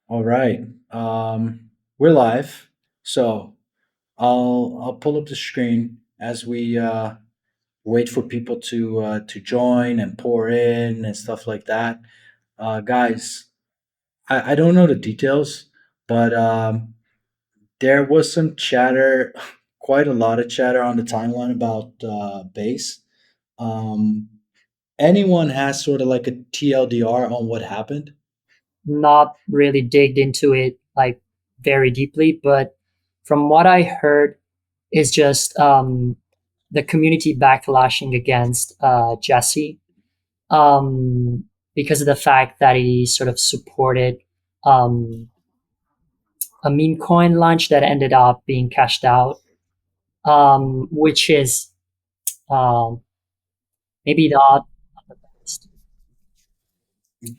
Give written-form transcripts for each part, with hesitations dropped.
All right. We're live. So I'll pull up the screen as we wait for people to join and pour in and stuff like that. Guys, I don't know the details, but there was some chatter, quite a lot of chatter on the timeline about base. Um, anyone has sort of like a TLDR on what happened? Not really digged into it like very deeply, but from what I heard is just the community backlashing against Jesse um, because of the fact that he sort of supported um, a meme coin launch that ended up being cashed out, which is um, maybe not the best.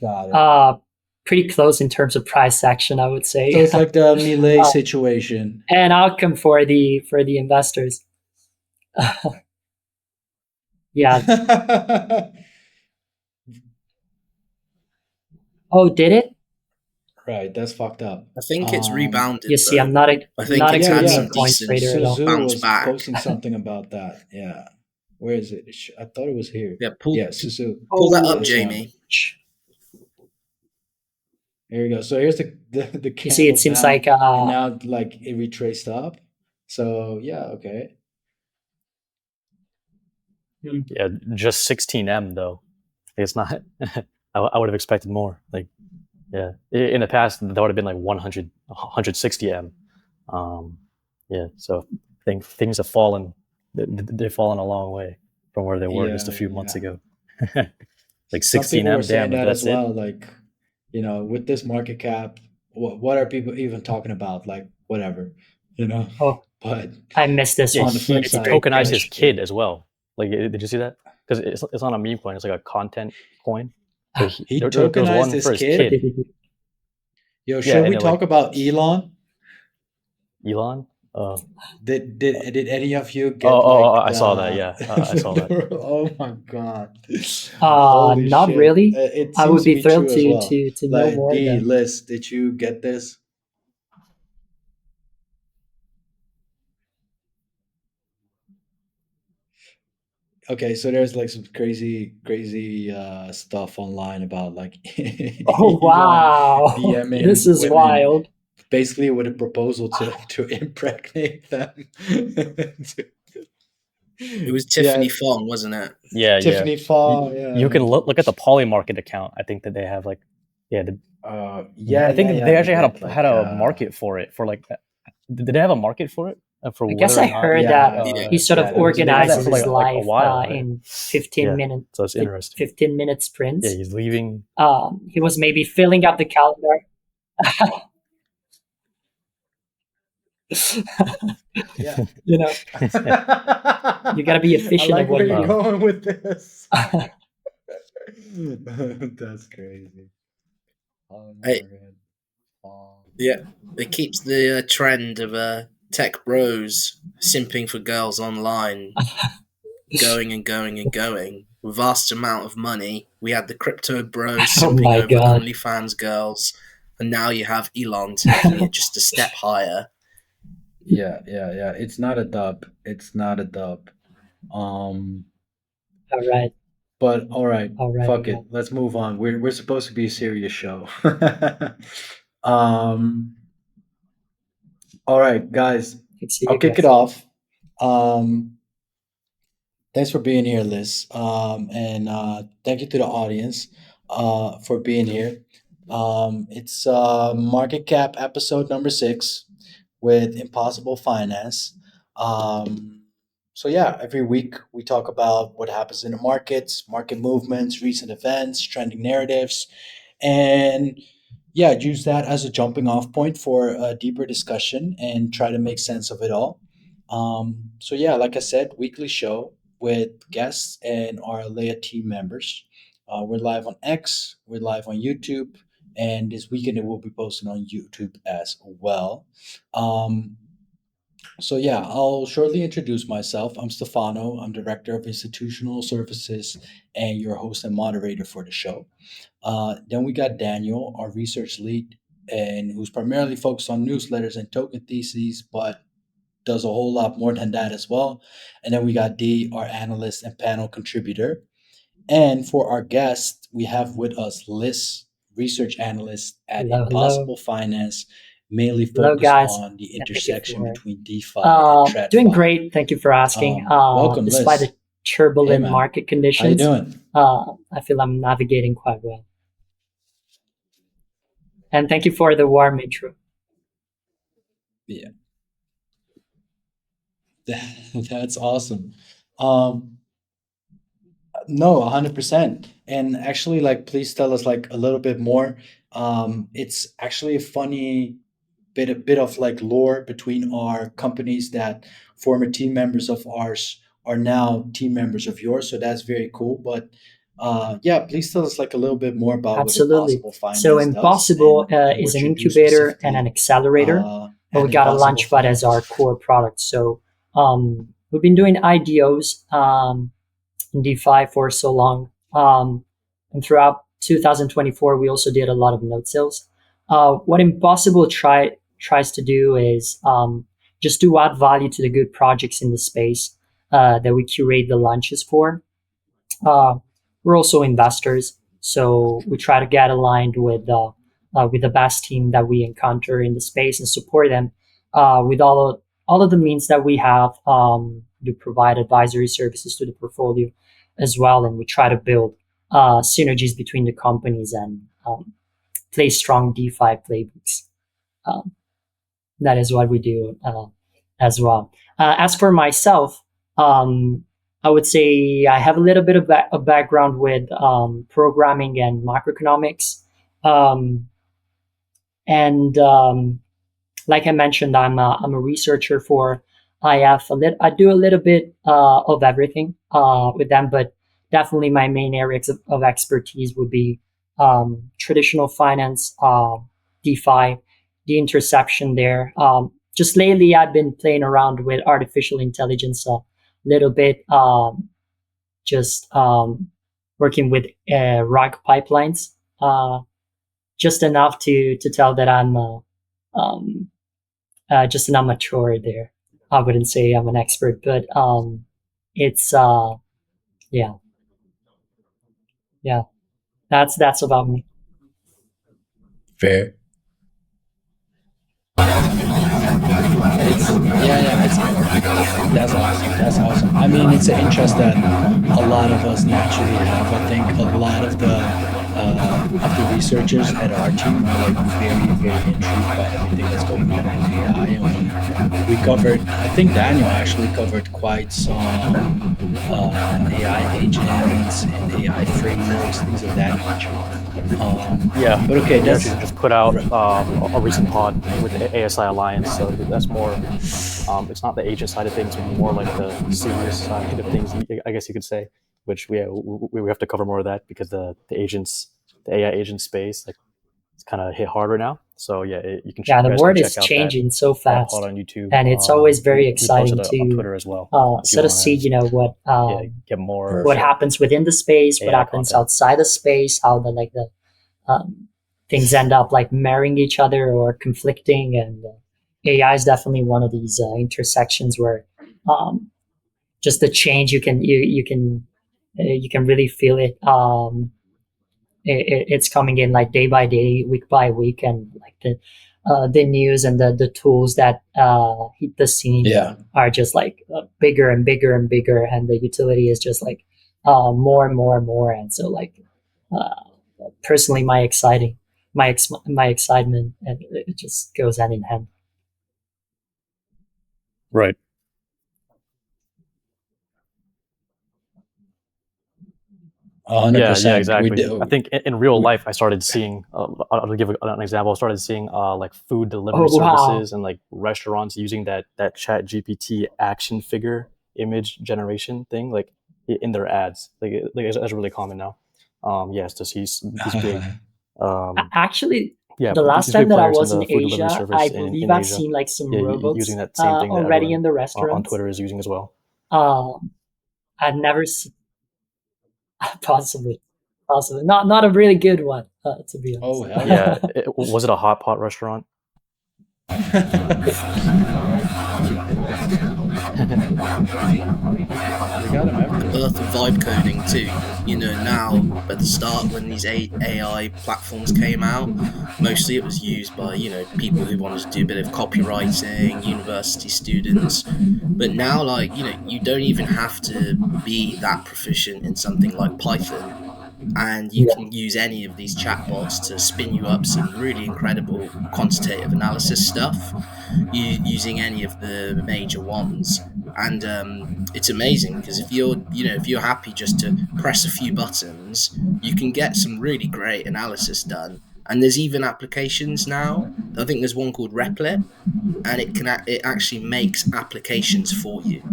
Got it. Uh, Pretty close in terms of price action, I would So say. it's like the Millet uh, situation. an outcome for the investors. Yeah. Oh, did it? Right, that's fucked up. I think it's rebounded You see, though. I'm not a I I'm think not a it's Yeah, had yeah. some Canadian coin decent trader at all. Suzu bounce was back. posting something about that. Yeah. Where is it? I thought it was here. Yeah, Yeah, Suzu. pull that Oh, up, This one. Jamie. Here we go. So here's the you see, it candle seems down, like and now like it retraced up. So yeah, okay. Yeah, just 16M though. It's not. I would have expected more. Like, yeah, in the past that would have been like 100, 160M. Um, yeah, so I think things have fallen. They've fallen a long way from where they were just a Yeah, few months yeah. ago. Like Some people were 16M, saying damn, if that as that's it. well. Like, with this market cap, what are people even talking about? Like, whatever, you know. oh, But I missed this Yeah, on one. the he flip It's side, very tokenized his cringe. kid as well. Like, did you see that? Because it's on a meme coin. It's like a content coin. So he there was tokenized one his for his What kid. did kid. he do? Yo, Yeah, should and we it talk like about Elon? Elon. Did any of you Oh, get like I saw that. Yeah, I saw that. oh my god, holy Not shit! really. It I seems would to be be thrilled true as to well. to know Like more the then. list, did you get this? Okay, so there's like some crazy stuff online about like Oh Elon wow, this DMing is women wild. basically with a proposal to impregnate them. It was Yeah, Tiffany Fong, wasn't it? Yeah, yeah. Tiffany Fong. You Yeah. can look at the Poly Market account. I think that they have like, yeah, Yeah, I yeah, think yeah. they They actually get had like a market for it for like. Did they have a market for it for I guess whether or I not? heard yeah, that Yeah. he sort of yeah. There was a They had that organizes for his market. like a life while, right? in 15 Yeah, minute so it's interesting. 15 minute Yeah, sprints. he's leaving. He was maybe filling up the calendar. Yeah. You know, you got to be I efficient at like what where you you're Wow. going with this. do. That's crazy. Oh I, Morgan. Oh. yeah, it keeps the trend of tech bros simping for girls online going and going and going. Vast amount of money. We had the crypto bros Oh simping my over god. OnlyFans girls, and now you have Elon taking it just a step higher. Yeah, yeah, yeah. It's not a dub. It's not a dub. Um, All right. but all right, All right. fuck All it. right. Let's move on. We're supposed to be a serious show. um, all right, guys. Good to see I'll you kick it guys. off. Um, thanks for being here, Liz. And thank you to the audience for being here. It's market cap episode number 6 with Impossible Finance. Um, so yeah, every week we talk about what happens in the markets, market movements, recent events, trending narratives, and yeah, use that as a jumping off point for a deeper discussion and try to make sense of it all. So yeah, like I said, weekly show with guests and our Leia team members. We're live on X, we're live on YouTube, and this weekend it will be posted on YouTube as well. Um, so yeah, I'll shortly introduce myself. I'm Stefano. I'm Director of Institutional Services and your host and moderator for the show. Then we got Daniel, our research lead. and who's primarily focused on newsletters and token theses, but does a whole lot more than that as well. And then we got D, our analyst and panel contributor. And for our guest, we have with us Liz, research analyst at Hello, hello, Impossible Finance, mainly hello, focused guys. on the And thank you intersection for between DeFi and doing TradFi. great. Thank you for asking. Welcome, Despite Liz. the Hey, turbulent man. market How you conditions, doing? I feel I'm navigating quite well. And thank you for the warm intro. Yeah, that's awesome. Um, no, 100%. And actually, like, please tell us like a little bit more. It's actually a funny bit of like lore between our companies that former team members of ours are now team members of yours. So that's very cool. But yeah, please tell us like a little bit more about what Absolutely. Impossible So Finance does Impossible and is what an you do incubator and an specifically accelerator, but we at got a Impossible launchpad as our Finance. core product. So we've been doing IDOs in DeFi for so long. And throughout 2024, we also did a lot of node sales. What Impossible tries to do is just to add value to the good projects in the space that we curate the launches for. Uh, we're also investors, so we try to get aligned with the best team that we encounter in the space and support them with all of the means that we have to provide advisory services to the portfolio as well, and we try to build synergies between the companies and play strong DeFi playbooks. Um, that is what we do as well. As for myself, um, I would say I have a little bit of a background with programming and macroeconomics. Um, and like I mentioned, I'm a researcher for IF. I do a little bit of everything with them, but definitely my main areas of expertise would be traditional finance, DeFi, the intersection there. Just lately, I've been playing around with artificial intelligence a little bit, just working with RAG pipelines, just enough to tell that I'm um, just an amateur there. I wouldn't say I'm an expert, but it's yeah, yeah. That's about me. Fair. It's yeah, yeah. It's That's awesome. That's awesome. I mean, it's an interest that a lot of us naturally have. I think a lot of the researchers at our team are like very, very intrigued by everything that's going on in AI. And we covered. I think Daniel actually covered quite some AI agents and AI frameworks, things of that nature. Yeah, But okay, we actually that's just put out right. a recent pod with the ASI Alliance, so that's more. It's not the agent side of things, but more like the serious side of things, I guess you could say. Which we have to cover more of that because the AI agent space, like it's kind of hit harder now. So yeah, Yeah, you the guys can world is check out changing so that pod fast, on YouTube. and it's always very We posted exciting it on to Twitter as well if you sort of want see, to yeah get more what Perfect. happens within the space, what AI happens content. outside the space, how the um, things end up like marrying each other or conflicting, and AI is definitely one of these intersections where um, just the change you can really feel it. It's coming in like day by day, week by week, and like the news and the tools that hit the scene Yeah. are just like bigger and bigger and bigger, and the utility is just like more and more and more. And so like uh, personally, my excitement, and it just goes hand in hand. Right. Yeah, 100%. We exactly. I do. think in real We, life, I started seeing. I'll give an example. I started seeing like food delivery Oh wow! services and like restaurants using that Chat GPT action figure image generation thing, like in their ads. It's really common now. Yes, to see these big, um, Actually, yeah, the last these time big that I players in was in the food delivery Asia, I service believe in I've Asia, seen like some yeah, using robots that same thing that already everyone in the on restaurants. Twitter is using as well. Um, I've never seen possibly, possibly not a really good one. to be Oh honest. hell Yeah, yeah! was it a hot pot restaurant? They got them The everywhere. birth of vibe coding too. Now, at the start when these AI platforms came out, mostly it was used by people who wanted to do a bit of copywriting, university students. But now, like you don't even have to be that proficient in something like Python, and you Yeah, can use any of these chatbots to spin you up some really incredible quantitative analysis stuff using any of the major ones. And it's amazing because if you're happy just to press a few buttons, you can get some really great analysis done. And there's even applications now. I think there's one called Replit, and it actually makes applications for you.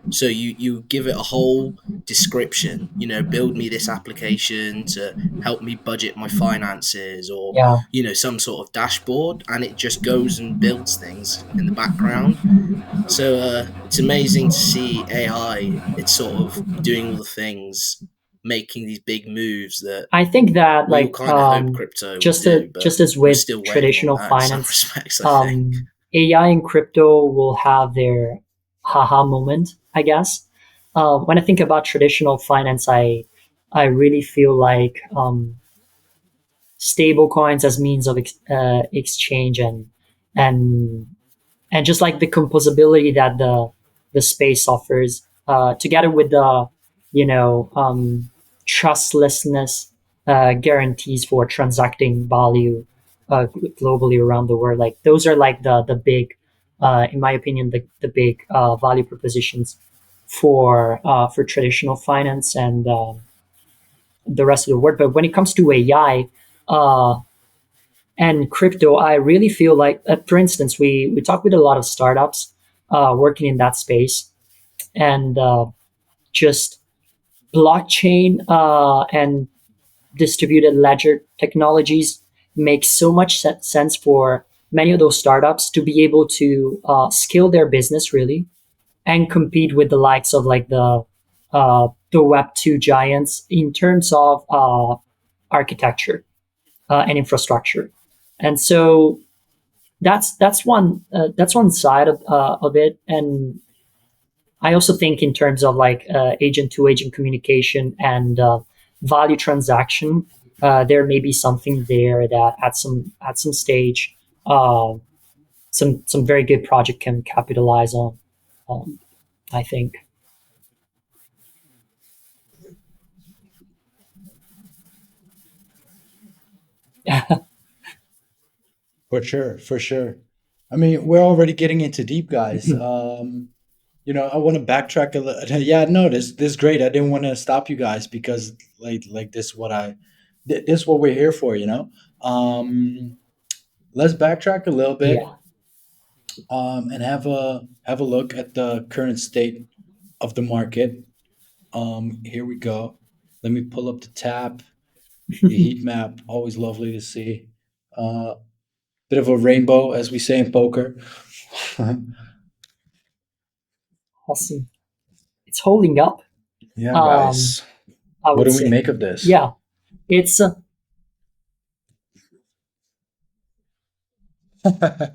So you give it a whole description, build me this application to help me budget my finances, or yeah. some sort of dashboard, and it just goes and builds things in the background. So it's amazing to see AI. It's sort of doing all the things, making these big moves that I think that we all like kind of hope crypto would just do, but just as we're with still waiting on traditional that in some finance, respects, I think. AI and crypto will have their haha moment, I guess. When I think about traditional finance, I really feel like stable coins as means of exchange and and just like the composability that the space offers, together with the trustlessness guarantees for transacting value globally around the world. Like those are like the big, in my opinion, the big value propositions for traditional finance and the rest of the world. But when it comes to AI, and crypto, I really feel like, for instance, we talk with a lot of startups working in that space, and just blockchain and distributed ledger technologies make so much sense for many of those startups to be able to scale their business really and compete with the likes of like the Web 2 giants in terms of architecture and infrastructure. And so that's one side of it. And I also think in terms of like agent to agent communication and value transaction, there may be something there that at some stage, uh, some very good project can capitalize on. Um, I think. For sure, for sure. I mean, we're already getting into deep, guys. I want to backtrack a little. Yeah, no, this is great. I didn't want to stop you guys because like this is what this is what we're here for. Let's backtrack a little bit Yeah. and have a look at the current state of the market. Here we go. Let me pull up the tab, the heat map. Always lovely to see. Uh, Bit of a rainbow, as we say in poker. Awesome. It's holding up. Yeah, Um, guys. I What would do we say. make of this? Yeah. It's That's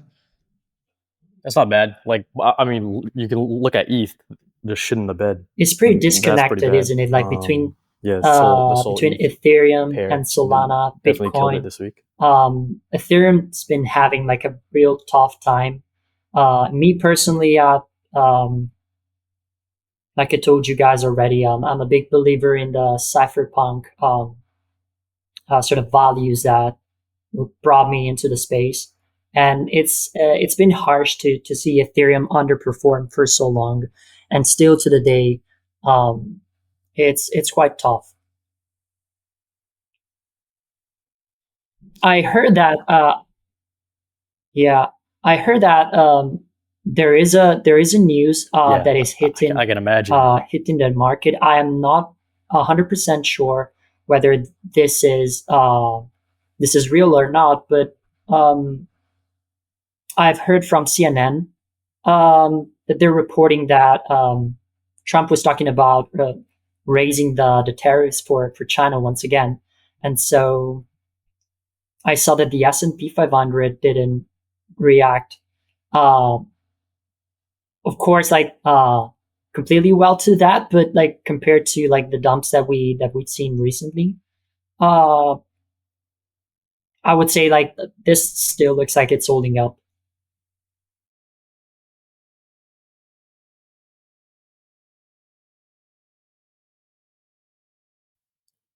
not bad. Like, I mean, you can look at ETH. They're shit in the bed. it's pretty That's pretty disconnected, bad. isn't it? Like Yeah, Sol between ETH Ethereum and pair Solana, definitely killed it Bitcoin. this week. Ethereum's been having like a real tough time. Me personally, like I told you guys already, I'm a big believer in the cypherpunk sort of values that brought me into the space. And it's been harsh to see Ethereum underperform for so long, and still to the day, um, it's quite tough. I heard that Yeah, I heard that there is a news Yeah, that is I can imagine. hitting the market. I am not 100% sure whether this is real or not, but um, I've heard from CNN that they're reporting that Trump was talking about raising the tariffs for China once again, and so I saw that the S&P 500 didn't react, uh, of course, like completely well to that, but like compared to like the dumps that we've seen recently, uh, I would say like this still looks like it's holding up.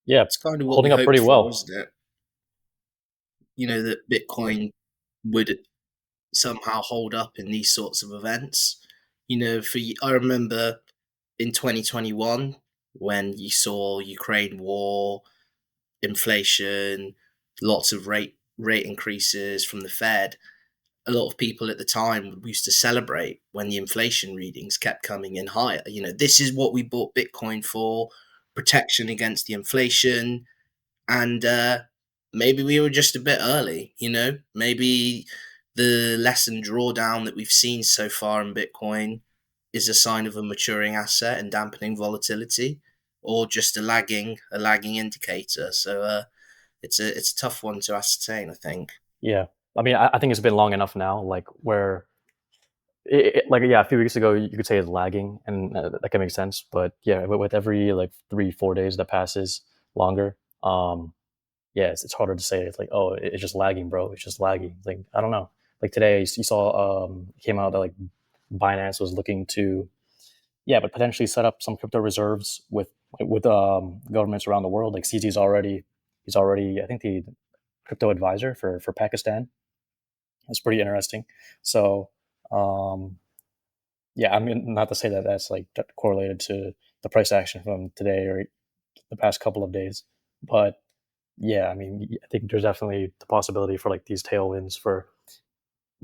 Yeah, It's kind of what we holding up hoped pretty for, well. isn't it? You know, that Bitcoin would somehow hold up in these sorts of events. You know, I remember in 2021 when you saw Ukraine war, inflation, lots of rate increases from the Fed. A lot of people at the time used to celebrate when the inflation readings kept coming in higher. You know, this is what we bought Bitcoin for, protection against the inflation. And maybe we were just a bit early, you know? Maybe the lesson drawdown that we've seen so far in Bitcoin is a sign of a maturing asset and dampening volatility, or just a lagging indicator. So it's a tough one to ascertain, I think. Yeah, I mean, I think it's been long enough now, like where, like yeah, a few weeks ago you could say it's lagging, and that can make sense. But yeah, with every like 3 4 days that passes longer, yeah, it's harder to say. It's like, oh, it's just lagging, bro. It's just lagging. Like I don't know. Like today, you saw came out that like Binance was looking to, yeah, but potentially set up some crypto reserves with governments around the world. Like CZ's already, he's already, I think, the crypto advisor for Pakistan. It's pretty interesting. So um, yeah, I mean, not to say that that's like correlated to the price action from today or the past couple of days, but yeah, I mean, I think there's definitely the possibility for like these tailwinds for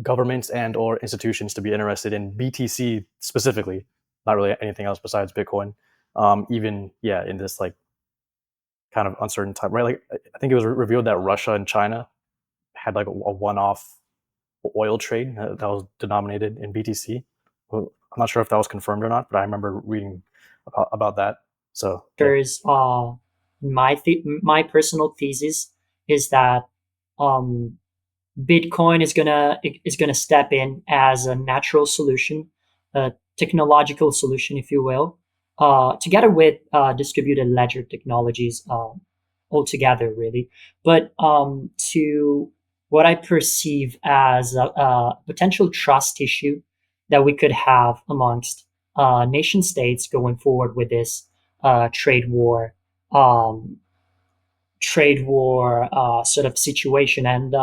governments and or institutions to be interested in BTC specifically, not really anything else besides Bitcoin. Even yeah, in this like kind of uncertain time, right? Like I think it was revealed that Russia and China had like a one-off oil trade that was denominated in BTC. Well, I'm not sure if that was confirmed or not, but I remember reading about that. So yeah, There's my personal thesis is that um, Bitcoin is gonna step in as a natural solution, a technological solution, if you will, together with distributed ledger technologies altogether, really. But to what I perceive as a potential trust issue that we could have amongst nation states going forward with this uh, trade war um, sort of situation, and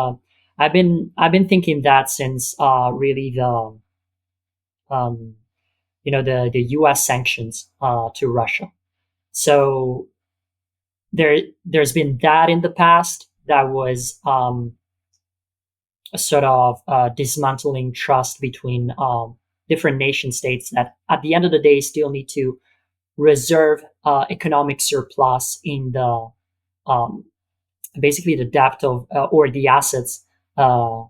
I've been thinking that since really the um, the U.S. sanctions to Russia. So there's been that in the past that was a sort of dismantling trust between different nation states that at the end of the day still need to reserve economic surplus in the um, basically the debt of or the assets uh,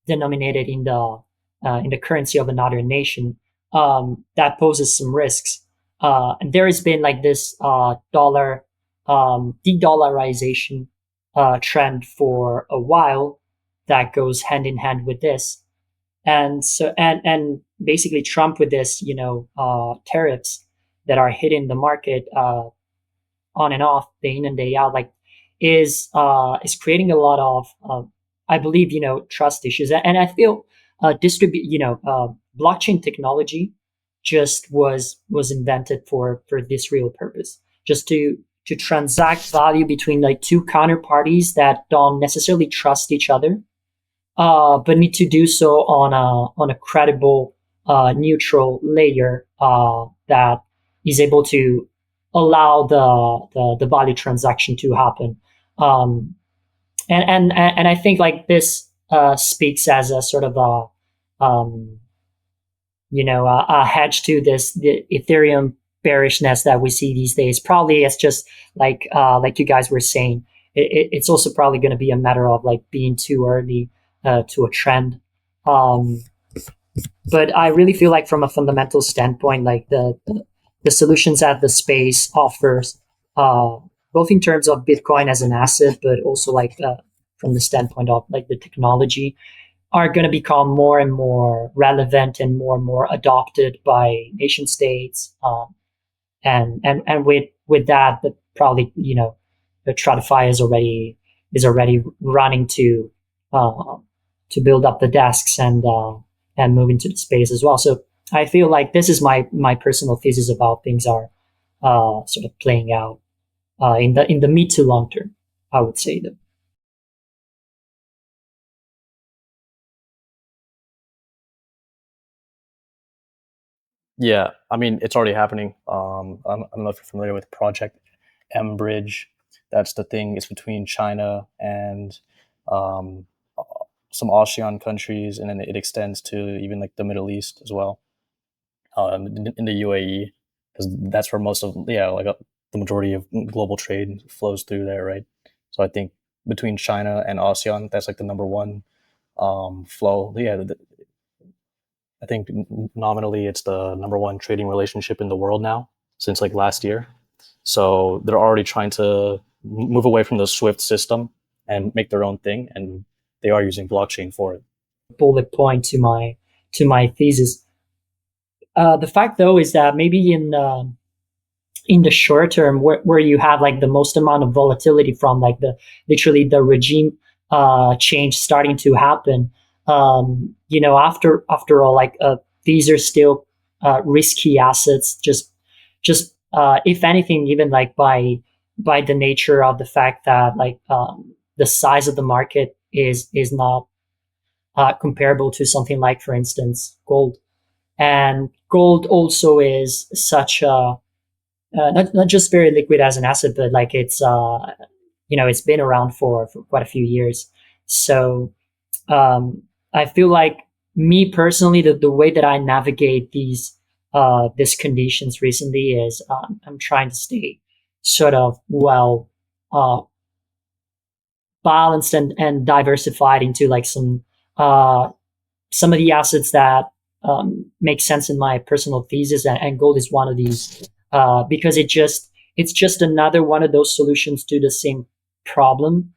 denominated in the currency of another nation, that poses some risks. And there has been like this dollar de-dollarization trend for a while that goes hand in hand with this. And so and basically Trump with this, tariffs that are hitting the market on and off, day in and day out, like is creating a lot of I believe trust issues. And I feel distribute blockchain technology just was invented for this real purpose, just to transact value between like two counterparties that don't necessarily trust each other, but need to do so on a credible, neutral layer that is able to allow the value transaction to happen. Um, and I think like this speaks as a sort of a hedge to the Ethereum bearishness that we see these days. Probably it's just like you guys were saying, it's also probably going to be a matter of like being too early to a trend. Um, but I really feel like from a fundamental standpoint, like the solutions that the space offers, uh, both in terms of Bitcoin as an asset, but also like from the standpoint of like the technology, are going to become more and more relevant and more adopted by nation states. And with that, the probably the TradFi is already running uh, to build up the desks and move into the space as well. So I feel like this is my personal thesis about things are sort of playing out in the mid to long term. I would say that. Yeah, I mean, it's already happening. I don't know if you're familiar with Project M Bridge. That's the thing. It's between China and um, some ASEAN countries, and then it extends to even like the Middle East as well, in the UAE, because that's where most of the majority of global trade flows through there, right? So I think between China and ASEAN, that's like the number one flow. Yeah, I think nominally it's the number one trading relationship in the world now since like last year. So they're already trying to move away from the Swift system and make their own thing, and they are using blockchain for it. Bullet point to my thesis. The fact though is that maybe in the short term where you have like the most amount of volatility from like the literally the regime change starting to happen, after all, like these are still risky assets, just if anything, even like by the nature of the fact that like the size of the market is not comparable to something like, for instance, gold. And gold also is such a not just very liquid as an asset, but like it's been around for quite a few years. So I feel like, me personally, the way that I navigate these conditions recently is I'm trying to stay sort of well uh, balanced and diversified into like uh, some of the assets that make sense in my personal thesis, and gold is one of these, because it's just another one of those solutions to the same problem.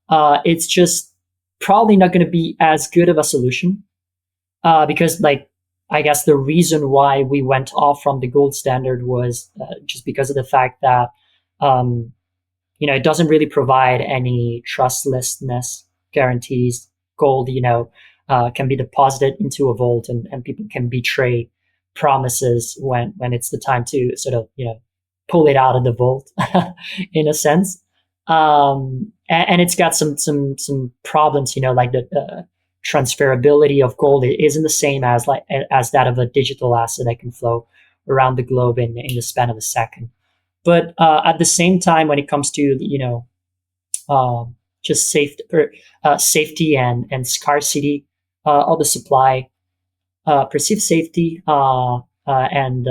It's just probably not going to be as good of a solution, because like I guess the reason why we went off from the gold standard was just because of the fact that um, it doesn't really provide any trustlessness guarantees. Gold, can be deposited into a vault, and people can betray promises when it's the time to sort of, pull it out of the vault, in a sense. And it's got some problems, like the transferability of gold isn't the same as that of a digital asset that can flow around the globe in the span of a second. But at the same time, when it comes to just safety and scarcity of the supply, perceived safety and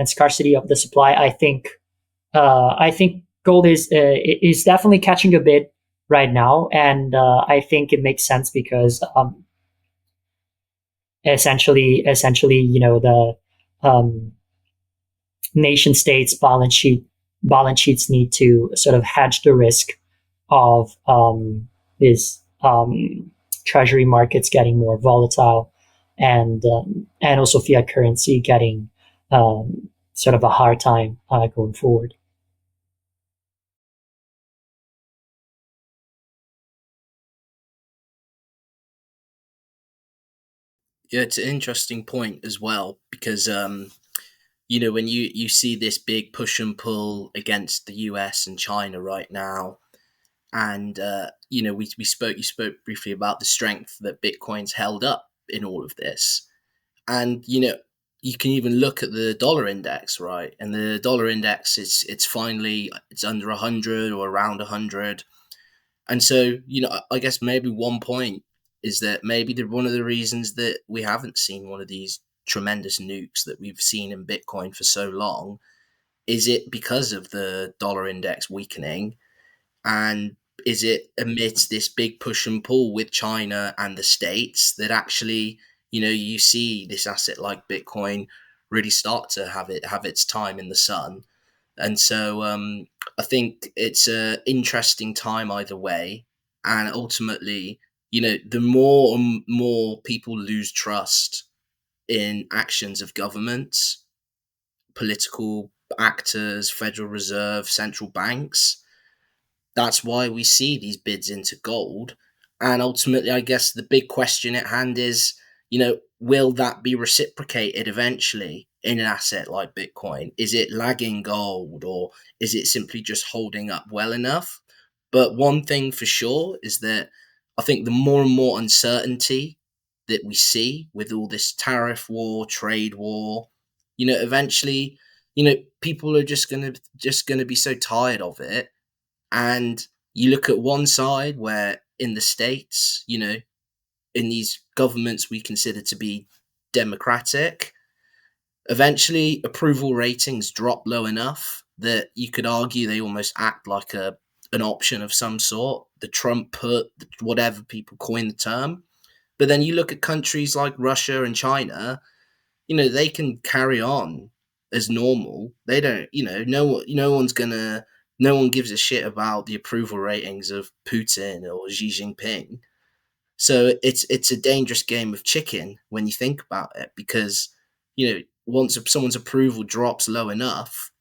scarcity of the supply, I think gold is definitely catching a bit right now, and I think it makes sense because essentially, the nation states balance sheets need to sort of hedge the risk of these treasury markets getting more volatile, and also fiat currency getting sort of a hard time going forward. Yeah, it's an interesting point as well because when you see this big push and pull against the US and China right now, and we spoke you spoke briefly about the strength that Bitcoin's held up in all of this, and you can even look at the dollar index, right? And the dollar index it's finally it's under 100 or around 100. And so, I guess maybe one point is that maybe one of the reasons that we haven't seen one of these tremendous nukes that we've seen in Bitcoin for so long is it because of the dollar index weakening, and is it amidst this big push and pull with China and the States that actually, you see this asset like Bitcoin really start to have its time in the sun. And so I think it's an interesting time either way. And ultimately, the more and more people lose trust in actions of governments, political actors, Federal Reserve, central banks, that's why we see these bids into gold. And ultimately, I guess the big question at hand is, will that be reciprocated eventually in an asset like Bitcoin? Is it lagging gold, or is it simply just holding up well enough? But one thing for sure is that I think the more and more uncertainty that we see with all this tariff war, trade war, eventually, people are just gonna be so tired of it. And you look at one side where in the States, in these governments we consider to be democratic, eventually approval ratings drop low enough that you could argue they almost act like an option of some sort. The Trump put, whatever people coin the term. But then you look at countries like Russia and China, they can carry on as normal. They don't, no one gives a shit about the approval ratings of Putin or Xi Jinping. So it's a dangerous game of chicken when you think about it, because once someone's approval drops low enough,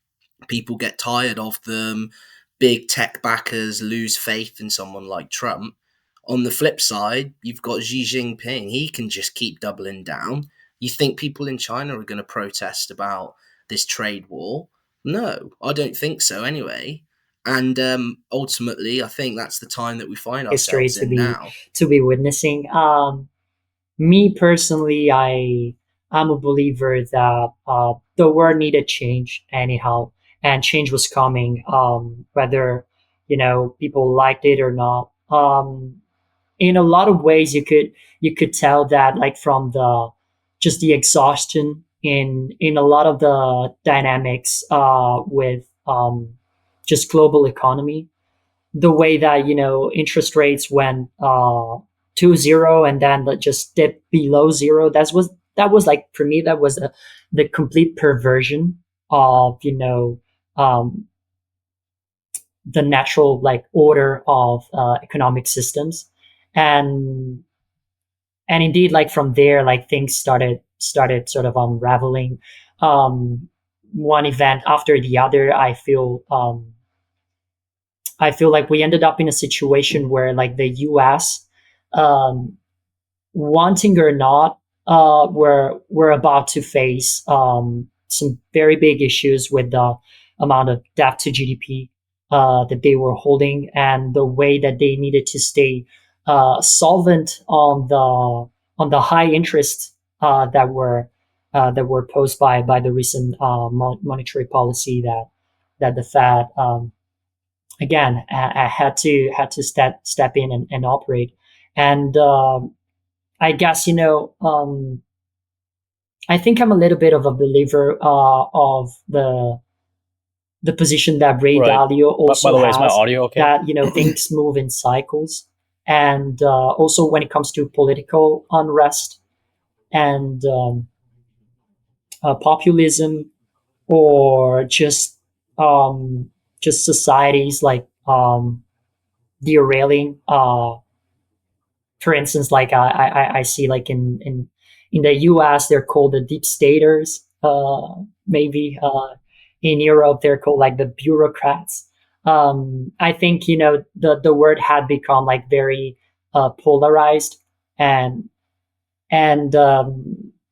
people get tired of them. Big tech backers lose faith in someone like Trump. On the flip side, you've got Xi Jinping. He can just keep doubling down. You think people in China are going to protest about this trade war? No, I don't think so anyway. And ultimately, I think that's the time that we find History ourselves in now. to be witnessing. Me personally, I'm a believer that the world needed change anyhow, and change was coming, whether people liked it or not. In a lot of ways, you could tell that, like, from the just the exhaustion in a lot of the dynamics with just global economy, the way that interest rates went to zero and then just dipped below zero. That was like, for me, that was the complete perversion of um, the natural, like, order of economic systems. And and indeed, like, from there, like, things started sort of unraveling, um, one event after the other. I feel like we ended up in a situation where, like, the US, um, wanting or not, we're about to face some very big issues with the amount of debt to GDP that they were holding, and the way that they needed to stay solvent on the high interest that were posed by the recent monetary policy that the Fed, again, I had to step in and operate. And I guess, I think I'm a little bit of a believer of the position that Ray Right. Dalio By also the way, is my has, audio okay? that things move in cycles, and also when it comes to political unrest and populism, or just societies, like, derailing. For instance, like, I see, like, in the U.S. they're called the deep staters. Maybe in Europe they're called, like, the bureaucrats. I think the word had become, like, very polarized, and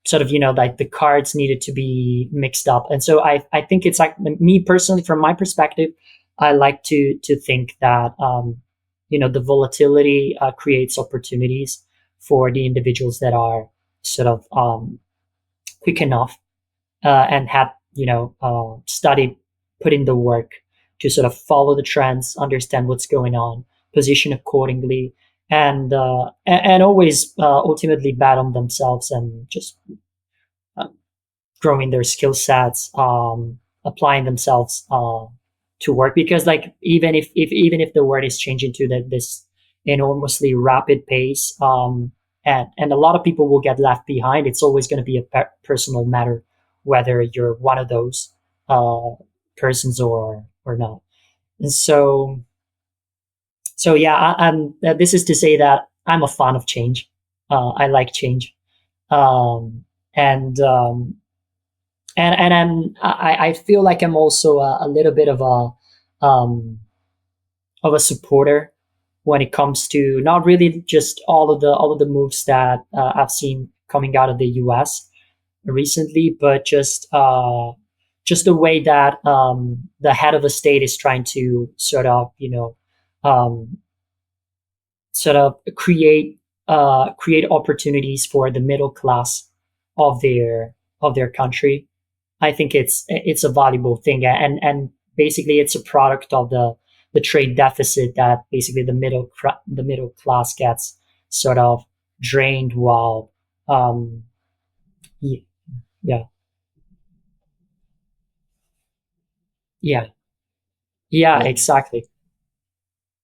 sort of, like, the cards needed to be mixed up. And so I think it's like, me personally, from my perspective, I like to think that the volatility creates opportunities for the individuals that are sort of quick enough and have studied, put in the work to sort of follow the trends, understand what's going on, position accordingly, and always ultimately bet on themselves, and just uh, growing their skill sets, applying themselves to work. Because, like, even if the world is changing to this enormously rapid pace, and a lot of people will get left behind, it's always going to be a personal matter whether you're one of those persons or not. And so So yeah, this is to say that I'm a fan of change. I like change, um, and um, and I feel like I'm also a little bit of a supporter when it comes to not really just all of the moves that I've seen coming out of the U.S. recently, but just the way that the head of the state is trying to sort of um, sort of create opportunities for the middle class of their country. I think it's a valuable thing, and basically it's a product of the trade deficit that basically the middle class gets sort of drained while um, yeah, yeah, yeah, Well, exactly.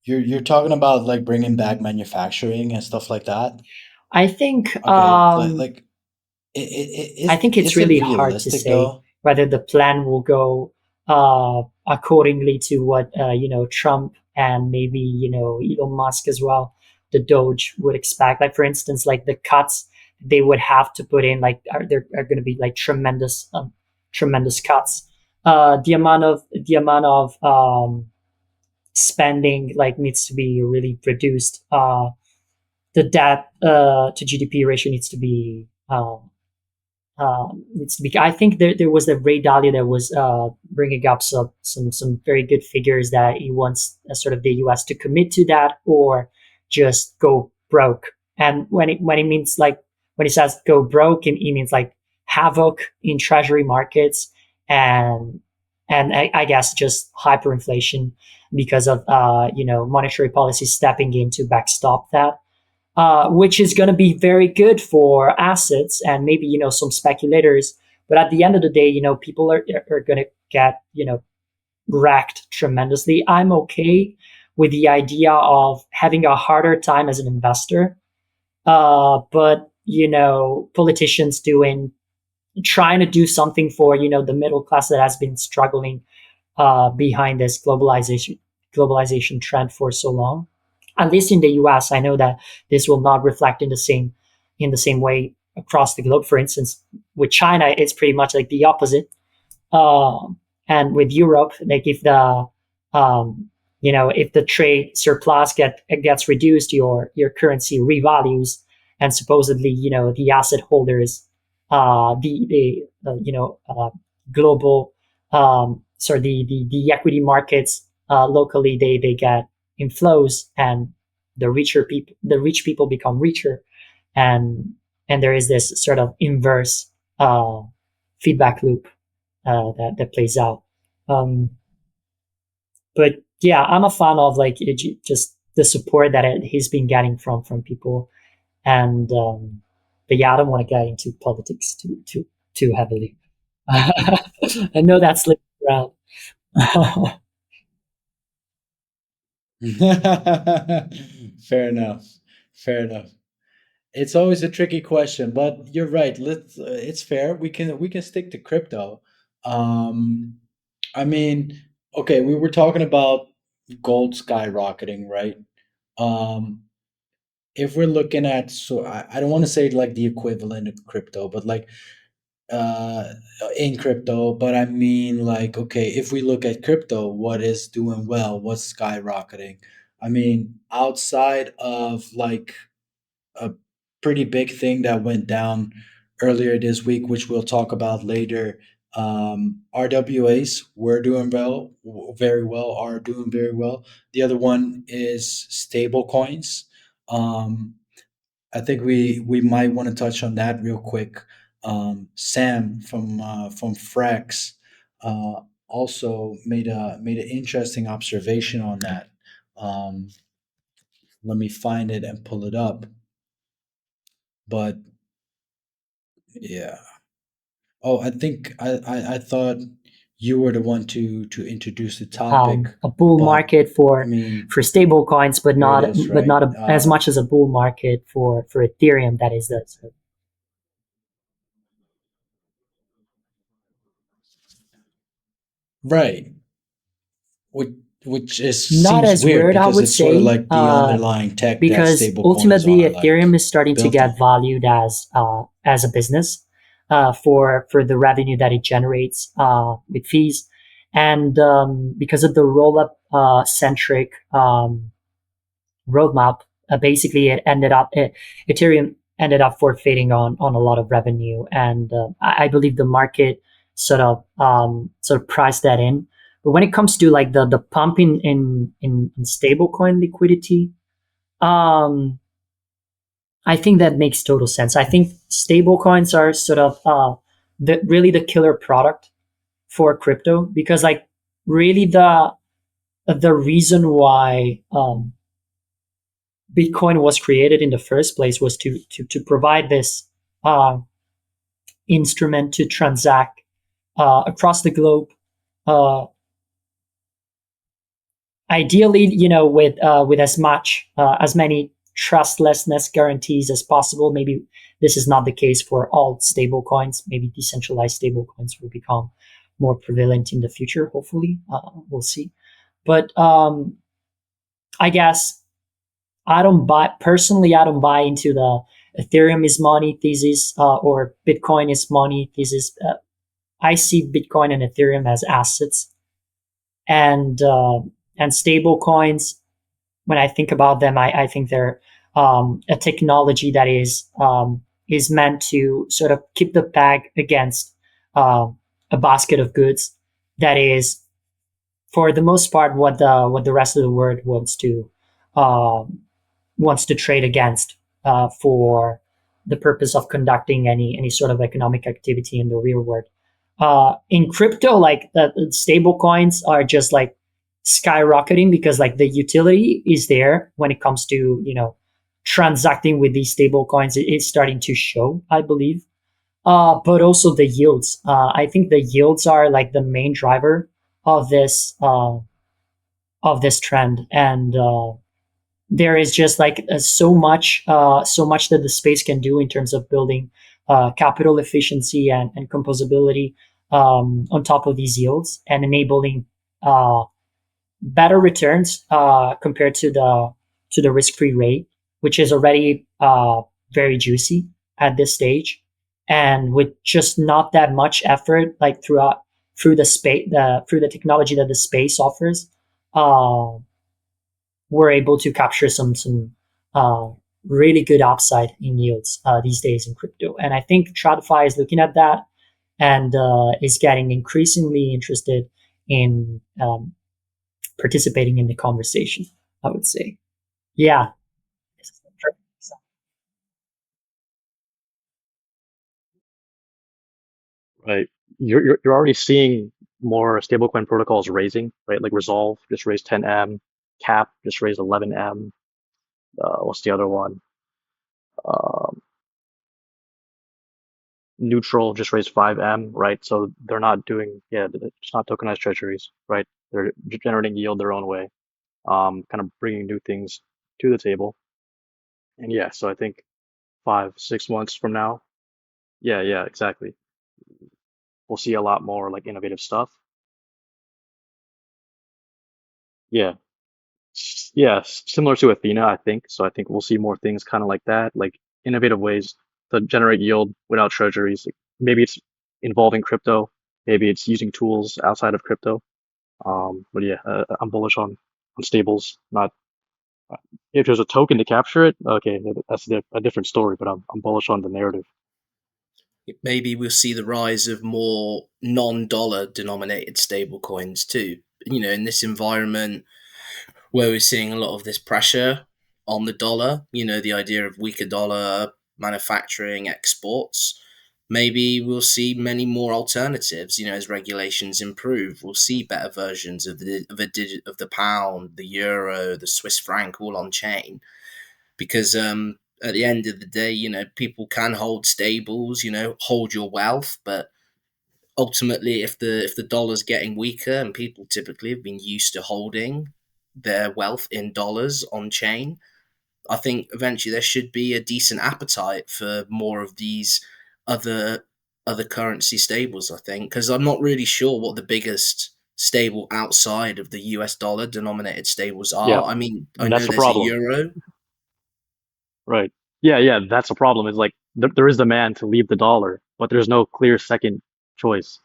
you're talking about like bringing back manufacturing and stuff like that. I think Okay, I think it's is it really hard to realistic say though? whether the plan will go accordingly to what Trump and maybe Elon Musk as well, the Doge would expect. Like for instance, like the cuts they would have to put in, like there are going to be like tremendous cuts. The amount of spending like needs to be really reduced. The debt to GDP ratio needs to be. I think there was the Ray Dalio that was bringing up some very good figures that he wants sort of the U.S. to commit to that or just go broke. And when it means like when he says go broke, he means like havoc in treasury markets and I guess just hyperinflation because of monetary policy stepping in to backstop that, which is going to be very good for assets and maybe some speculators. But at the end of the day, people are going to get wrecked tremendously. I'm okay with the idea of having a harder time as an investor, but politicians doing trying to do something for the middle class that has been struggling behind this globalization trend for so long. At least in the US, I know that this will not reflect in the same way across the globe. For instance, with China, it's pretty much like the opposite. Um, and with Europe, like um, if the trade surplus gets reduced, your currency revalues, and supposedly the asset holders, the global sorry the equity markets locally they get inflows and the rich people become richer and there is this sort of inverse feedback loop that plays out. Um, but yeah, I'm a fan of like just the support that he's been getting from people, and but yeah, I don't want to get into politics too heavily. I know that's slipping around. Fair enough. Fair enough. It's always a tricky question, but you're right. Let's. It's fair. We can stick to crypto. Um, I mean, okay, we were talking about gold skyrocketing, right? Um, if we're looking at, so I don't want to say like the equivalent of crypto, but like uh in crypto, but I mean like, okay, if we look at crypto, what is doing well, what's skyrocketing? I mean, outside of like a pretty big thing that went down earlier this week, which we'll talk about later. RWAs were doing well, very well, are doing very well. The other one is stable coins. Um, I think we might want to touch on that real quick. Sam from Frax also made an interesting observation on that. Um, Let me find it and pull it up. But yeah. Oh, I think I thought you were the one to introduce the topic, A bull but market I mean, for stable coins, here it is, but right? not as much as a bull market for Ethereum. That is that. So, Right. Which which is Not seems as weird weird, I because would it's sort of say, like the underlying tech that because stable coins ultimately are Ethereum like is starting to built get on. valued as a business for the revenue that it generates with fees, and because of the roll-up centric roadmap, basically Ethereum ended up forfeiting on a lot of revenue, and I believe the market sort of priced that in. But when it comes to like the pump in stablecoin liquidity, um, I think that makes total sense. I think stablecoins are sort of really the killer product for crypto, because like really the reason why Bitcoin was created in the first place was to provide this uh, instrument to transact across the globe. Uh, Ideally, with as many trustlessness guarantees as possible. Maybe this is not the case for all stable coins. Maybe decentralized stable coins will become more prevalent in the future. Hopefully, we'll see. But I guess I don't buy personally. I don't buy into the Ethereum is money thesis or Bitcoin is money thesis. I see Bitcoin and Ethereum as assets, and stable coins. When I think about them, I think they're a technology that is meant to sort of keep the peg against uh, a basket of goods that is, for the most part, what the rest of the world um, wants to trade against for the purpose of conducting any sort of economic activity in the real world. In crypto, like the stable coins are just like skyrocketing because like the utility is there when it comes to transacting with these stable coins. It's starting to show, I believe. But also the yields. I think the yields are like the main driver of this trend, and there is just like so much that the space can do in terms of building capital efficiency and composability on top of these yields, and enabling uh, better returns compared to the risk-free rate, which is already very juicy at this stage, and with just not that much effort, like through the space, through the technology that the space offers. Uh, we're able to capture some uh, really good upside in yields these days in crypto. And I think TradFi is looking at that, and is getting increasingly interested in participating in the conversation, I would say. Yeah. Right. You're already seeing more stablecoin protocols raising, right? Like Resolve just raised 10M, Cap just raised 11M. What's the other one? Um, Neutral just raised 5M, right? So they're not doing, yeah, it's not tokenized treasuries, right? They're generating yield their own way, kind of bringing new things to the table. And yeah, so I think 5, 6 months from now, yeah, yeah, exactly. We'll see a lot more like innovative stuff. Yeah, yeah, similar to Athena, I think. So I think we'll see more things kind of like that, like innovative ways to generate yield without treasuries. Like maybe it's involving crypto, maybe it's using tools outside of crypto. But yeah, I'm bullish on stables. Not if there's a token to capture it, okay, that's a different story. But I'm bullish on the narrative. Maybe we'll see the rise of more non-dollar denominated stablecoins too. In this environment where we're seeing a lot of this pressure on the dollar, the idea of weaker dollar, manufacturing, exports. Maybe we'll see many more alternatives. As regulations improve, we'll see better versions of the pound, the euro, the Swiss franc, all on chain. Because at the end of the day, people can hold stables, hold your wealth, but ultimately, if the dollar's getting weaker, and people typically have been used to holding their wealth in dollars on chain, I think eventually there should be a decent appetite for more of these other other currency stables. I think, because I'm not really sure what the biggest stable outside of the US dollar denominated stables Yeah, are. I mean, I and know that's the there's a problem, euro. right? Yeah, yeah, that's the problem. Is like there is demand to leave the dollar, but there's no clear second choice.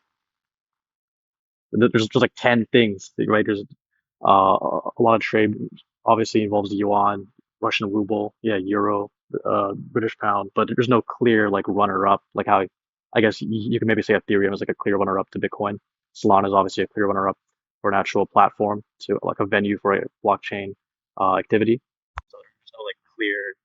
There's just like 10 things, right? There's a lot of trade obviously involves the yuan, Russian ruble, yeah, euro, British pound, but there's no clear like runner up. Like how I guess you can maybe say Ethereum is like a clear runner up to Bitcoin. Solana is obviously a clear runner up for an actual platform to like a venue for a blockchain activity. So there's no like clear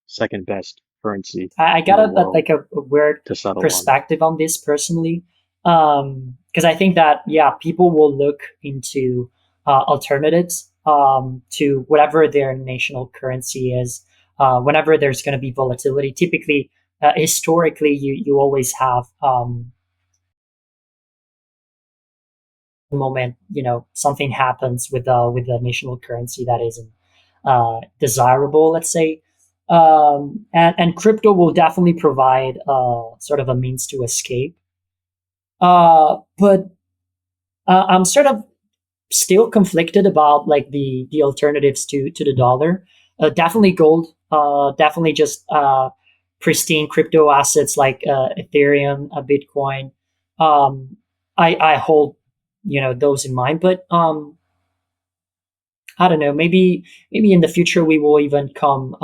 second best currency I in got the like world a weird to settle on. perspective on this personally, because I think that yeah, people will look into alternatives to whatever their national currency is. Whenever there's going to be volatility, typically, historically, you always have moment something happens with the national currency that isn't desirable, let's say, and crypto will definitely provide sort of a means to escape, but I'm sort of still conflicted about like the alternatives to the dollar. Definitely gold, definitely just pristine crypto assets like Ethereum, Bitcoin. I hold those in mind, but I don't know. Maybe in the future we will even come.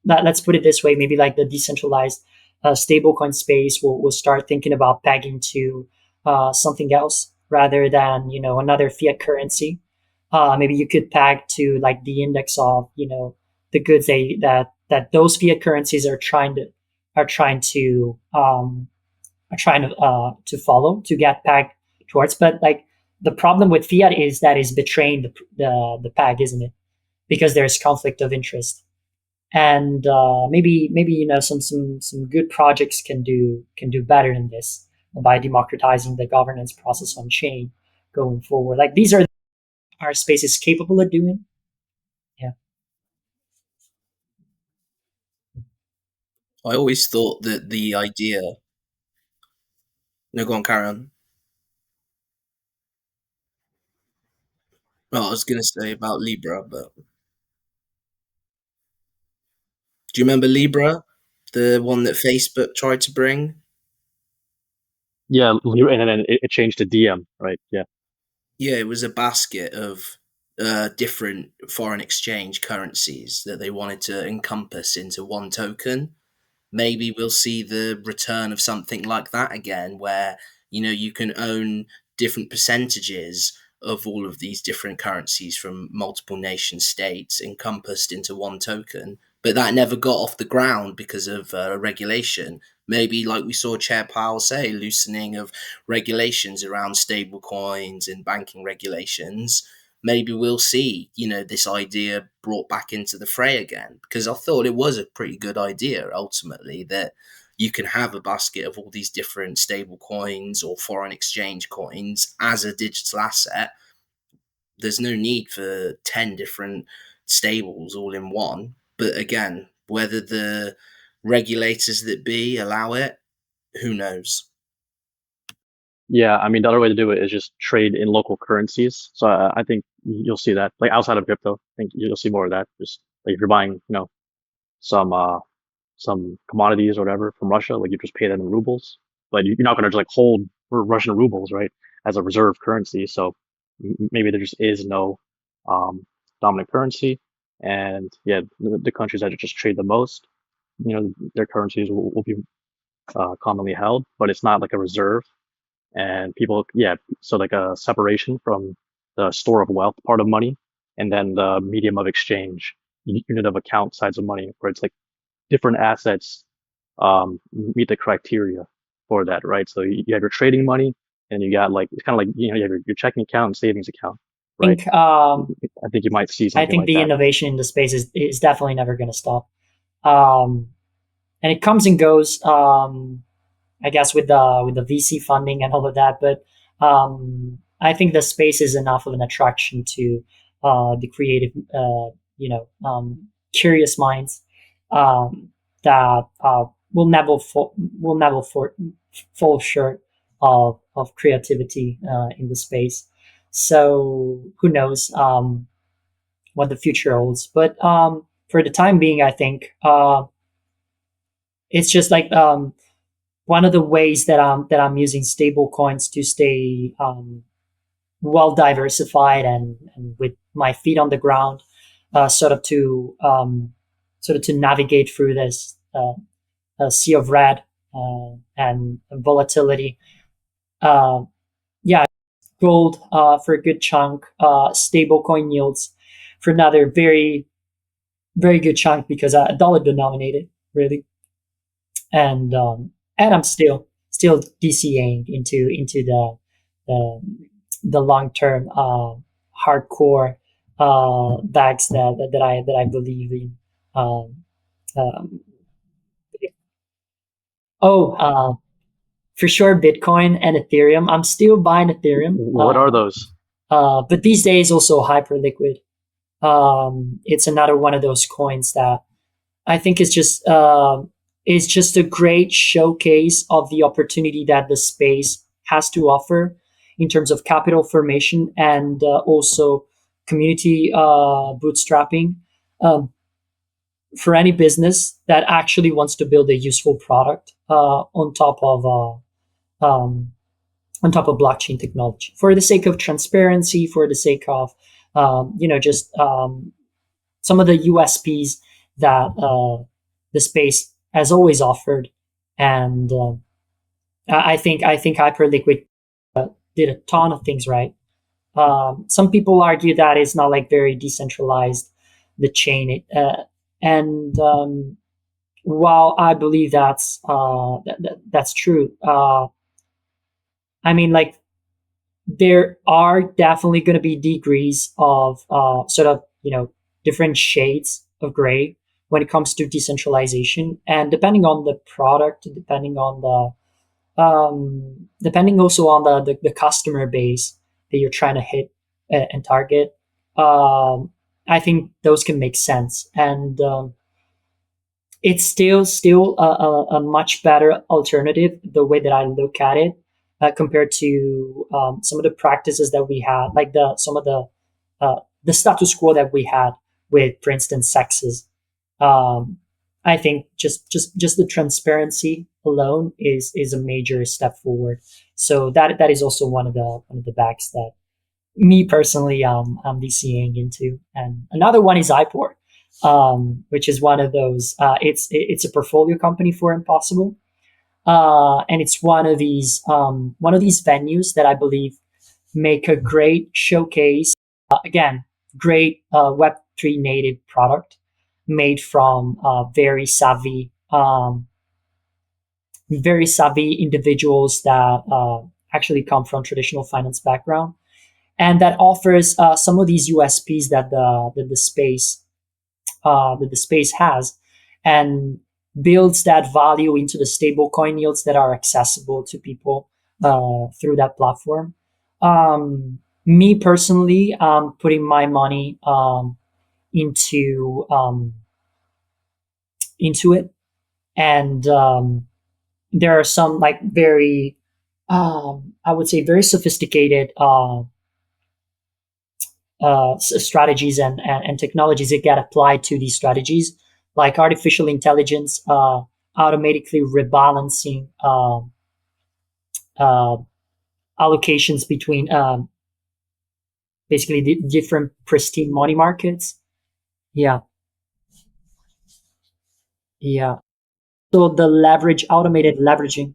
Let's put it this way. Maybe like the decentralized stablecoin space will start thinking about pegging to something else rather than another fiat currency. Maybe you could peg to like the index of the goods that those fiat currencies are trying to to follow to get pegged towards. But like the problem with fiat is that is betraying the peg, isn't it? Because there's conflict of interest, and maybe some good projects can do better than this by democratizing the governance process on chain going forward. Like these are our spaces capable of doing. Yeah. I always thought that the idea. No, go on, carry on. Oh, I was going to say about Libra, but do you remember Libra, the one that Facebook tried to bring? Yeah, and then it changed to DM, right? Yeah. Yeah, it was a basket of different foreign exchange currencies that they wanted to encompass into one token. Maybe we'll see the return of something like that again, where you can own different percentages of all of these different currencies from multiple nation states encompassed into one token. But that never got off the ground because of regulation. Maybe, like we saw Chair Powell say, loosening of regulations around stable coins and banking regulations. Maybe we'll see, this idea brought back into the fray again, because I thought it was a pretty good idea ultimately that you can have a basket of all these different stable coins or foreign exchange coins as a digital asset. There's no need for 10 different stables all in one. But again, whether the regulators that be allow it, who knows? Yeah, I mean, the other way to do it is just trade in local currencies. So I think you'll see that, like outside of crypto, I think you'll see more of that. Just like if you're buying, some some commodities or whatever from Russia, like you just pay them in rubles, but you're not going to just like hold Russian rubles, right, as a reserve currency. So maybe there just is no um, dominant currency, and yeah, the countries that just trade the most, their currencies will be commonly held, but it's not like a reserve. And people, yeah, so like a separation from the store of wealth part of money, and then the medium of exchange, unit of account sides of money, where it's like different assets meet the criteria for that, right? So you have your trading money, and you got like it's kind of like you have your checking account and savings account, I right? think I think you might see I something think like the that. innovation in the space is definitely never going to stop, um, and it comes and goes. I guess with the VC funding and all of that. But I think the space is enough of an attraction to the creative, curious minds that will never fall short of creativity in the space. So who knows what the future holds? But for the time being, I think it's just like one of the ways that I'm using stable coins to stay well diversified and with my feet on the ground, sort of to navigate through this sea of red and volatility. Uh, yeah, gold for a good chunk, stable coin yields for another very good chunk because dollar denominated really, and I'm still DCAing into the the long term hardcore bags that I believe in. Um, um, oh, for sure, Bitcoin and Ethereum. I'm still buying Ethereum, What are those? but these days also hyper liquid. It's another one of those coins that I think is just a great showcase of the opportunity that the space has to offer in terms of capital formation and also community bootstrapping um, for any business that actually wants to build a useful product um, on top of blockchain technology for the sake of transparency, for the sake of just some of the USPs that the space has always offered, and I think Hyperliquid did a ton of things right. Some people argue that it's not like very decentralized, the chain, and while I believe that's true, I mean like there are definitely going to be degrees of sort of different shades of gray when it comes to decentralization, and depending on the product, depending also on the customer base that you're trying to hit and target, I think those can make sense, and it's still a much better alternative the way that I look at it compared to some of the practices that we had, like the status quo that we had with, for instance, sexes. Um, I think just the transparency alone is a major step forward. So that is also one of the backs that me personally I'm DCing into, and another one is iPort, which is one of those. It's a portfolio company for Impossible, and it's one of these venues that I believe make a great showcase. Again, great Web3 native product made from very savvy individuals that actually come from traditional finance background, and that offers some of these USPs that the space has, and builds that value into the stable coin yields that are accessible to people through that platform. Me personally, putting my money into into it, and there are some like very, I would say, very sophisticated strategies and technologies that get applied to these strategies, like artificial intelligence, automatically rebalancing uh, allocations between basically the different pristine money markets. Yeah, yeah. So the automated leveraging.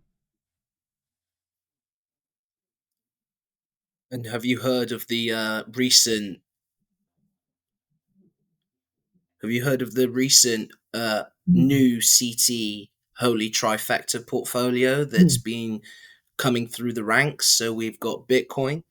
And have you heard of the recent? Have you heard of the recent new CT Holy Trifecta portfolio that's been coming through the ranks? So we've got Bitcoin,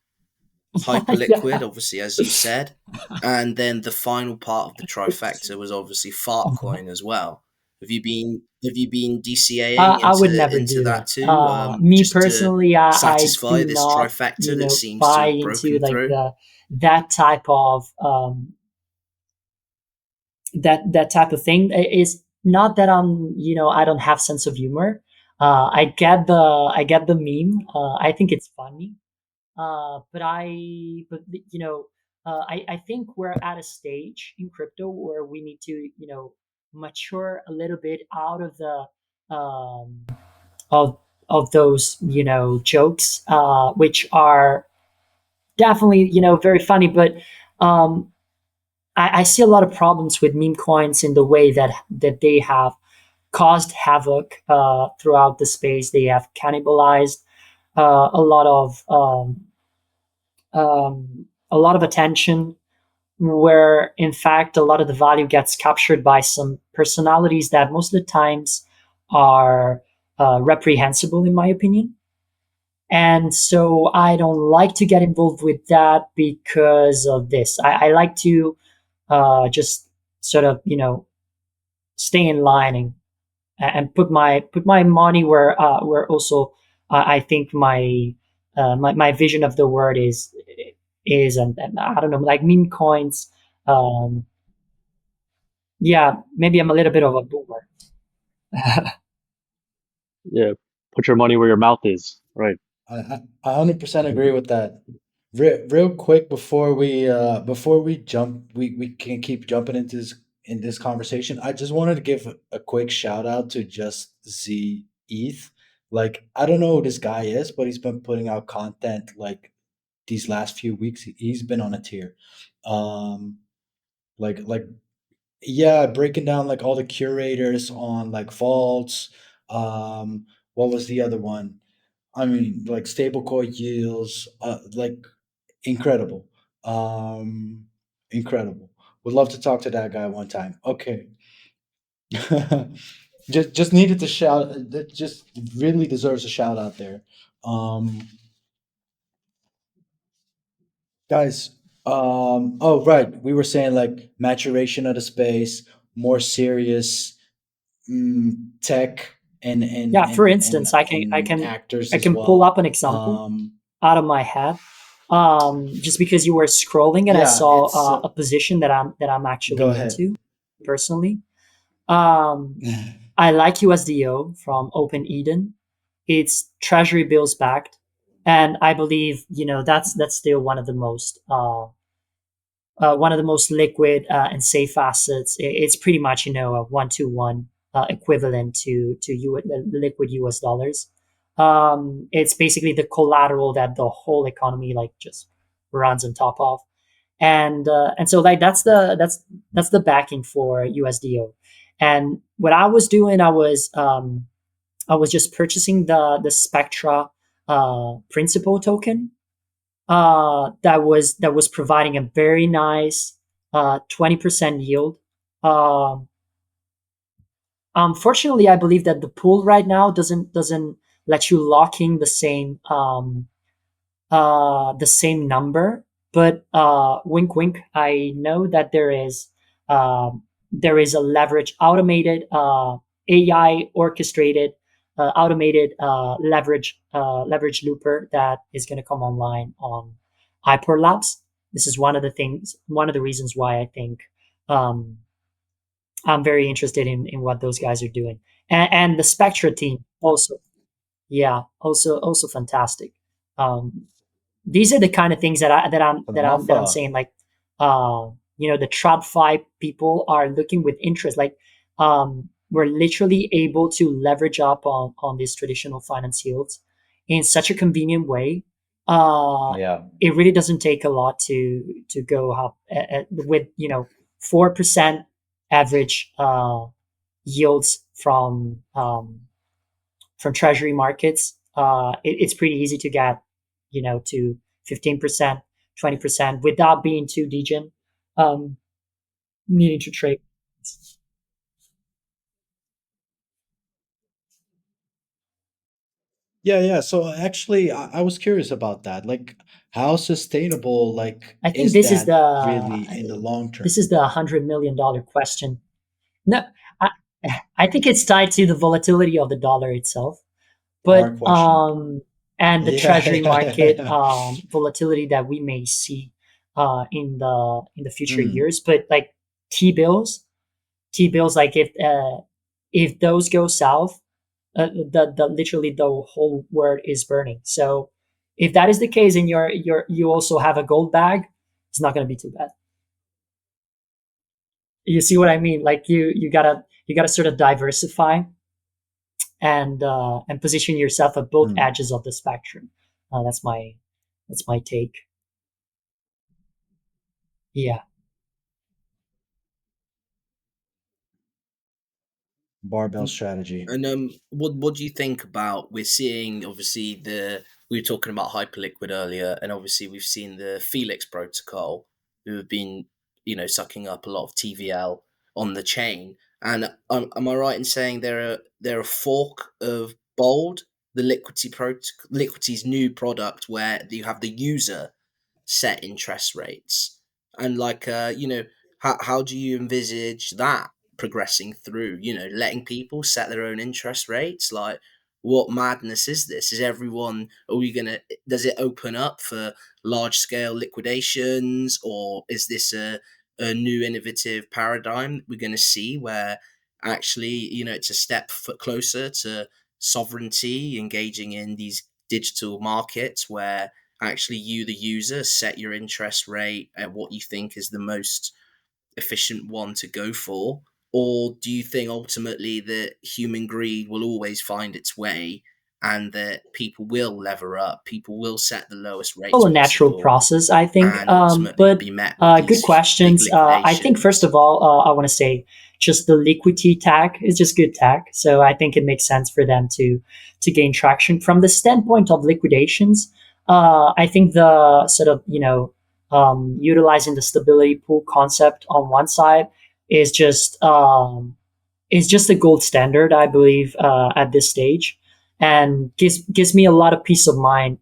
Hyperliquid, Yeah. obviously, as you said, and then the final part of the trifecta was obviously Fartcoin as well. Have you been DCAing I would never into do that that. too, Me just to personally, I satisfy do this not, trifecta that seems to buy have into broken like through? that type of that type of thing. Is not that I don't have sense of humor. I get the meme. I think it's funny. But I think we're at a stage in crypto where we need to, mature a little bit out of the um, of those, jokes, which are definitely, very funny. But um, I see a lot of problems with meme coins in the way that they have caused havoc throughout the space. They have cannibalized a lot of a lot of attention, where in fact a lot of the value gets captured by some personalities that most of the times are reprehensible, in my opinion. And so I don't like to get involved with that because of this. I like to just sort of, stay in line and put my money where also I think my vision of the word is, and I don't know, like meme coins. Um, yeah, maybe I'm a little bit of a boomer. Yeah, put your money where your mouth is. Right. I 100% agree with that. Real quick before we jump, we can keep jumping into this conversation. I just wanted to give a quick shout out to Just Z ETH. Like, I don't know who this guy is, but he's been putting out content like these last few weeks. He's been on a tier. Um, like yeah, breaking down like all the curators on like vaults. What was the other one? I mean, like stablecoin yields, like incredible, um, incredible. Would love to talk to that guy one time. Okay, just needed to shout. That just really deserves a shout out there, guys. Oh right, we were saying like maturation of the space, more serious tech Yeah, for instance, and actors I as can pull well. up an example Um, out of my head. Just because you were scrolling and I yeah, saw it's a position that I'm go actually ahead. into personally. Um, I like USDO from Open Eden. It's treasury bills backed, and I believe, that's still one of the most liquid and safe assets. It's pretty much, a 1-to-1 equivalent to liquid US dollars. It's basically the collateral that the whole economy like just runs on top of, and so like that's the backing for USDO. And what I was doing, I was just purchasing the Spectra principal token that was providing a very nice 20% yield. Um, Unfortunately, I believe that the pool right now doesn't let you lock in the same number. But wink, wink. I know that there is a leverage automated AI orchestrated automated leverage looper that is going to come online on Hyper Labs. This is one of the reasons why I think um, I'm very interested in what those guys are doing, and the Spectra team also. Yeah, also fantastic. Um, these are the kind of things An that I'm alpha. saying, like the TradFi people are looking with interest, like we're literally able to leverage up on these traditional finance yields in such a convenient way. uh Yeah. it really doesn't take a lot to go up with 4% average yields from treasury markets. It's pretty easy to get, to 15%, 20% without being too degen, um, needing to trade. Yeah, yeah. So actually, I was curious about that. Like, how sustainable, like, I think is that really in the long this term? is the $100 million question. No, I, I think it's tied to the volatility of the dollar itself, but Hard question. and the treasury market Yeah. volatility that we may see in the future Mm, years. But like T bills, like if those go south, the literally the whole world is burning. So if that is the case and you also have a gold bag, it's not going to be too bad. You see what I mean? Like you gotta sort of diversify and position yourself at both Hmm. edges of the spectrum. That's my take. Yeah. Barbell strategy. And what do you think about? We're seeing obviously we were talking about hyperliquid earlier, and obviously we've seen the Felix protocol, who have been sucking up a lot of TVL on the chain. And am I right in saying they're a fork of Bold, the Liquidity's new product, where you have the user set interest rates, and how do you envisage that progressing through, letting people set their own interest rates? Like, what madness is this? Is everyone, are we gonna, does it open up for large scale liquidations, or is this a new innovative paradigm that we're going to see, where actually, it's a step closer to sovereignty, engaging in these digital markets where actually you, the user, set your interest rate at what you think is the most efficient one to go for? Or do you think ultimately that human greed will always find its way, and that people will lever up, people will set the lowest rates Well, a natural possible, process, I think. and ultimately But be met with good these big questions. I think first liquidations? of all, I want to say just the liquidity tag is just good tag. So I think it makes sense for them to gain traction from the standpoint of liquidations. I think the sort of utilizing the stability pool concept on one side is just a gold standard, I believe, at this stage, and gives me a lot of peace of mind,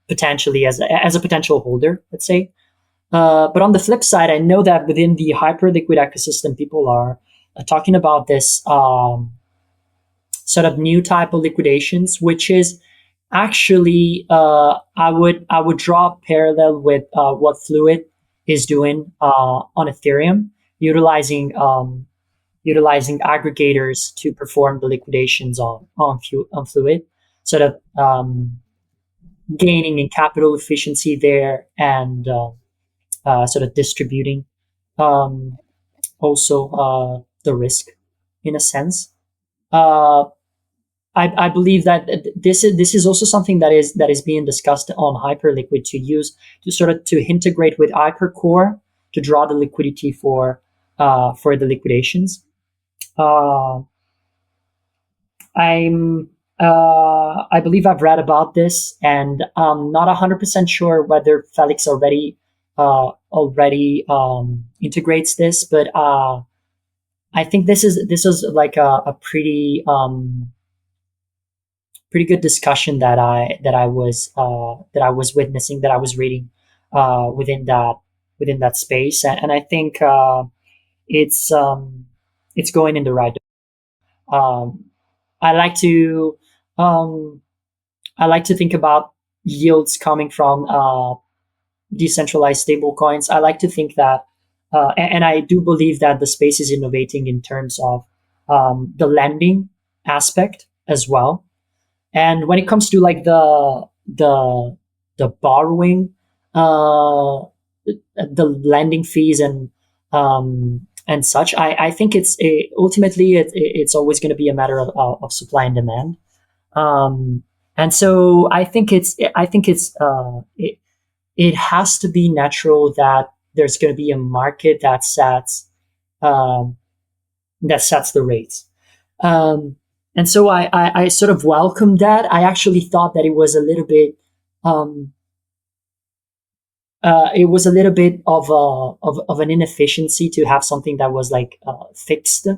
potentially as a potential holder, let's say. But on the flip side, I know that within the hyperliquid ecosystem, people are talking about this sort of new type of liquidations, which is actually I would draw a parallel with what Fluid is doing on Ethereum, utilizing utilizing aggregators to perform the liquidations on Fluid, sort of gaining in capital efficiency there, and sort of distributing um, also the risk in a sense. Uh, I believe that this is also something that is being discussed on Hyperliquid to use to sort of to integrate with Hypercore to draw the liquidity for the liquidations. Uh, I believe I've read about this, and I'm not 100% sure whether Felix already integrates this, but I think this is like a pretty good discussion that I was witnessing, that I was reading within that space, and I think it's it's going in the right direction. I like to um, I like to think about yields coming from decentralized stablecoins. I like to think that, and I do believe that the space is innovating in terms of the lending aspect as well. And when it comes to like the borrowing, uh, the lending fees and such, I think ultimately it's always going to be a matter of supply and demand. Um, and so it has to be natural that there's going to be a market um, that sets the rates. Um, and so I sort of welcomed that. I actually thought that um, it was a little bit of an inefficiency to have something that was like fixed,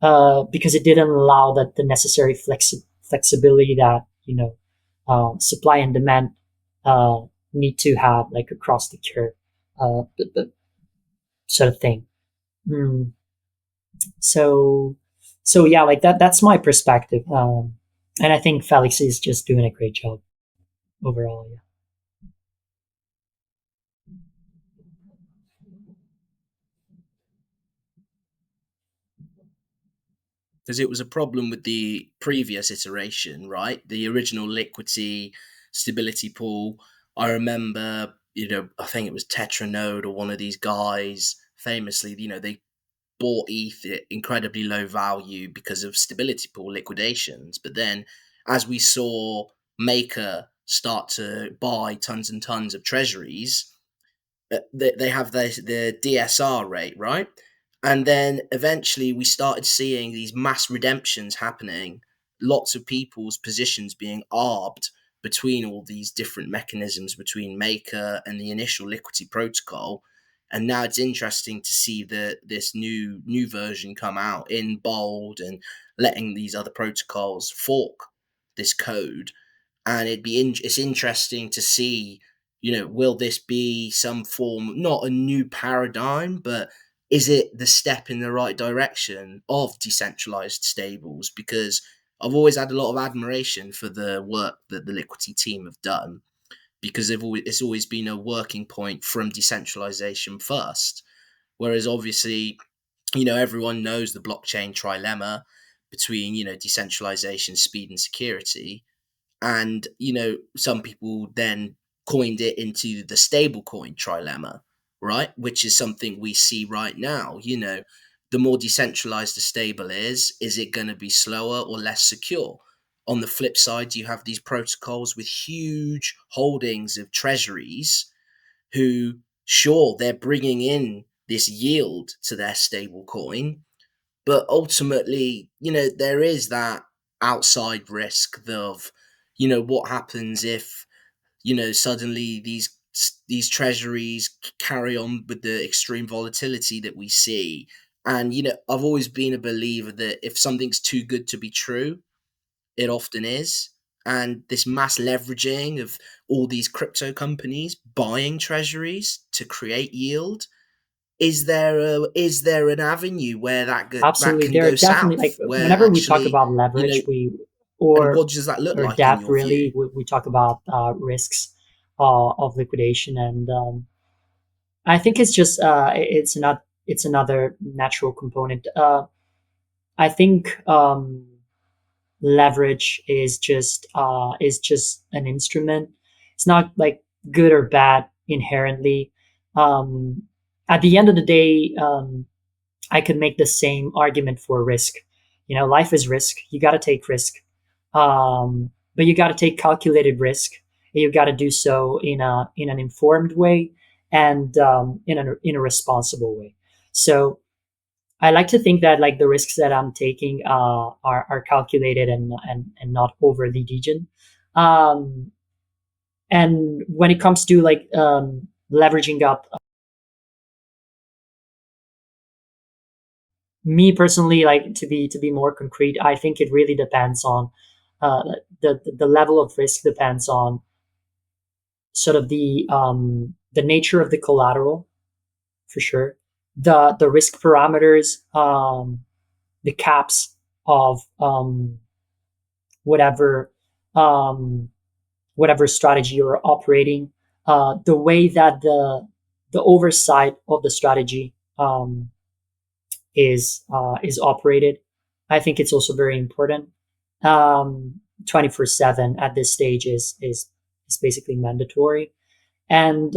because it didn't allow the necessary flexibility that supply and demand uh, need to have, like across the curve, sort of thing. Mm. So yeah, like that's my perspective, and I think Felix is just doing a great job overall. Yeah. because it was a problem with the previous iteration, right? The original liquidity stability pool. I remember, I think it was Tetranode or one of these guys famously, they bought ETH at incredibly low value because of stability pool liquidations. But then, as we saw Maker start to buy tons and tons of treasuries, they have the DSR rate, right? And then eventually we started seeing these mass redemptions happening, lots of people's positions being arbed between all these different mechanisms between Maker and the initial liquidity protocol. And now it's interesting to see this new version come out in bold and letting these other protocols fork this code. And it's interesting to see, will this be some form, not a new paradigm, but is it the step in the right direction of decentralized stables? Because I've always had a lot of admiration for the work that the Liquidity team have done, because it's always been a working point from decentralization first. Whereas obviously, everyone knows the blockchain trilemma between, decentralization, speed, and security. And some people then coined it into the stablecoin trilemma, right? Which is something we see right now. The more decentralized a stable is it going to be slower or less secure? On the flip side, you have these protocols with huge holdings of treasuries who, sure, they're bringing in this yield to their stable coin, but ultimately, there is that outside risk of, what happens if, suddenly these treasuries carry on with the extreme volatility that we see. And, I've always been a believer that if something's too good to be true, it often is. And this mass leveraging of all these crypto companies buying treasuries to create yield, is there an avenue where that Absolutely, can there are go definitely, like, south, where whenever we talk actually, about you know leverage, we and or what does that look or like in debt, your view? really, we talk about risks of liquidation, and I think it's just it's another natural component. I think leverage is just an instrument. It's not like good or bad inherently. Um, at the end of the day, I could make the same argument for risk. Life is risk. You got to take risk, but you got to take calculated risk. You got to do so in an informed way and in a responsible way. So I like to think that, like, the risks that I'm taking are calculated and not overly degen. Um, and when it comes to, like, leveraging up, me personally, like, to be more concrete, I think it really depends on uh, the level of risk depends on sort of the nature of the collateral, for sure, the risk parameters, the caps of whatever um, whatever strategy you're operating, the way that the oversight of the strategy is operated. I think it's also very important. 24/7 at this stage is basically mandatory, and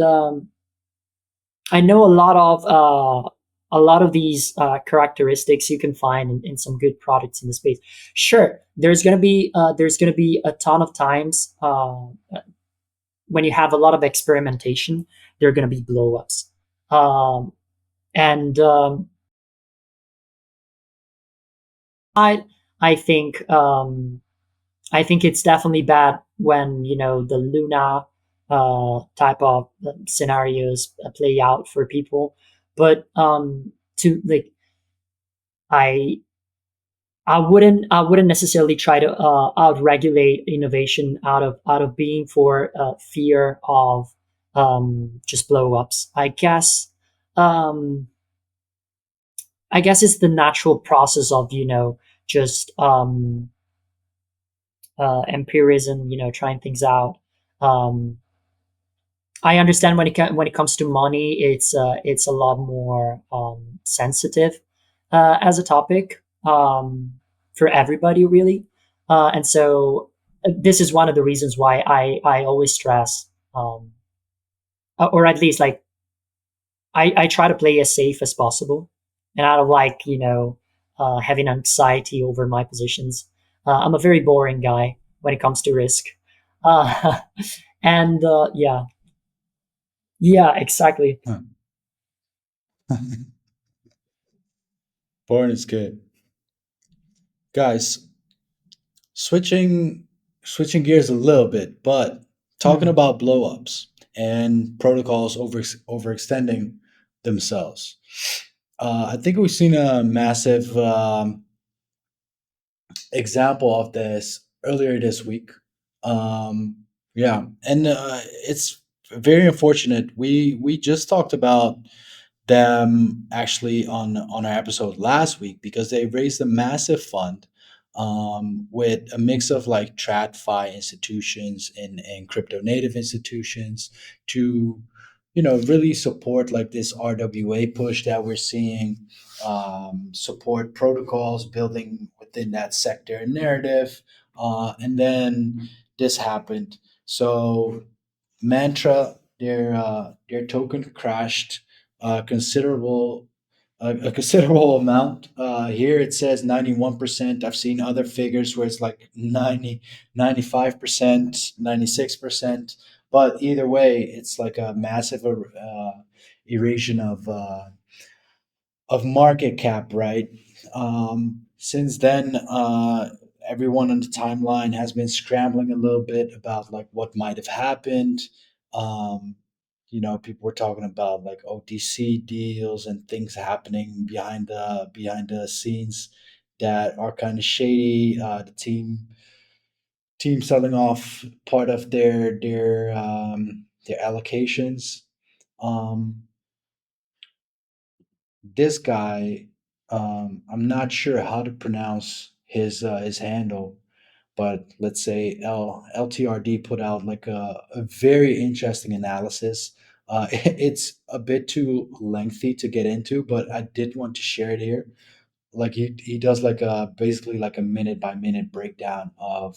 I know a lot of these characteristics you can find in some good products in the space. Sure, there's gonna be a ton of times when you have a lot of experimentation, there are gonna be blowups, and I I think I think it's definitely bad when the Luna type of scenarios play out for people. But to like, I I wouldn't necessarily try to outregulate innovation out of being for fear of just blow ups. Um, I guess it's the natural process of just empirism, trying things out. Um, I understand when it comes to money, it's a lot more sensitive as a topic. for everybody really. And so this is one of the reasons why I always stress, or at least like I try to play as safe as possible, and I don't like having anxiety over my positions. I'm a very boring guy when it comes to risk, uh, and yeah, yeah, exactly. Huh. Born is good, guys. Switching switching gears a little bit, but talking Hmm. about blowups and protocols overextending themselves. I think we've seen a massive example of this earlier this week. Yeah, and it's very unfortunate. We just talked about them actually on our episode last week because they raised a massive fund with a mix of like TradFi institutions and crypto native institutions to really support like this RWA push that we're seeing, support protocols building within that sector and narrative, and then this happened. So Mantra, their token crashed considerable a considerable amount. Here it says 91%. I've seen other figures where it's like 95%, 96%. But either way, it's like a massive erosion of market cap, right? Since then, everyone on the timeline has been scrambling a little bit about like what might have happened. Um, People were talking about like OTC deals and things happening behind the scenes that are kind of shady. The team selling off part of their allocations. Um, this guy, I'm not sure how to pronounce his handle, but let's say LTRD put out like a very interesting analysis. It's a bit too lengthy to get into, but I did want to share it here. Like he does like a basically like a minute by minute breakdown of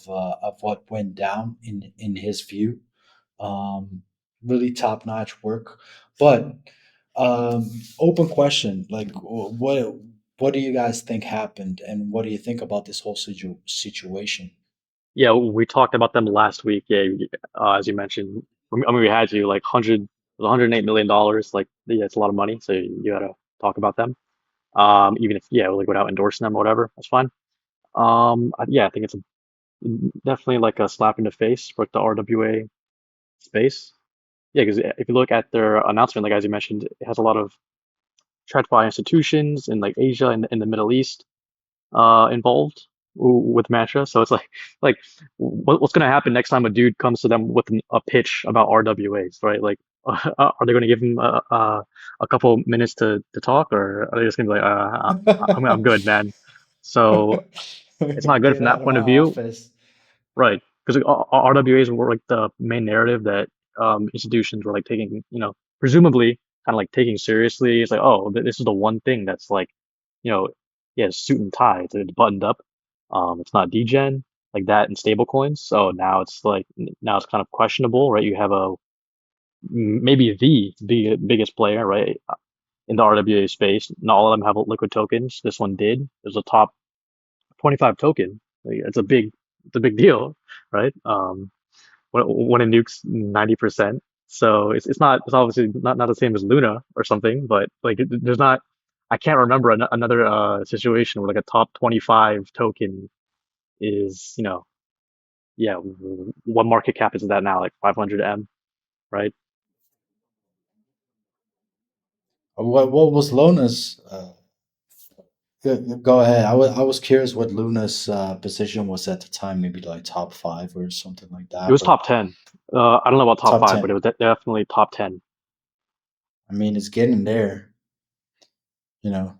what went down in his view. um, Really top notch work. But open question, like what do you guys think happened, and what do you think about this whole situation? Yeah, we talked about them last week. Yeah, as you mentioned, I mean, we had to like 108 million dollars. Like, yeah, it's a lot of money, so you gotta talk about them. Even if yeah, like without endorsing them or whatever, that's fine. Yeah, I think it's definitely like a slap in the face for the RWA space. Yeah, because if you look at their announcement, like as you mentioned, it has a lot of TradFi institutions in like Asia and in the Middle East involved with Mantra. So it's like what's going to happen next time a dude comes to them with a pitch about RWAs, right? Like, are they going to give him a couple minutes to talk, or are they just going to be like, I'm good, man. So it's not good Get from out that of point my of view. office. Right, because RWAs were like the main narrative that institutions were like taking, presumably kind of like taking seriously. It's like, oh, this is the one thing that's like, you know, yeah, suit and tie. It's buttoned up. It's not degen like that in stable coins. So now it's like now it's kind of questionable, right? You have maybe the biggest player, right, in the RWA space. Not all of them have liquid tokens. This one did. There's a top 25 token. Like, it's a big deal, right? When it nukes 90%. So it's obviously not the same as Luna or something, but like there's not I can't remember another situation where like a top 25 token is, yeah, what market cap is that now? Like 500 M, right? What was Luna's? Go ahead. I was curious what Luna's position was at the time. Maybe like top five or something like It that. was But top 10. I don't know about top top five, but it 10. was definitely top 10. I mean, it's getting there. You know.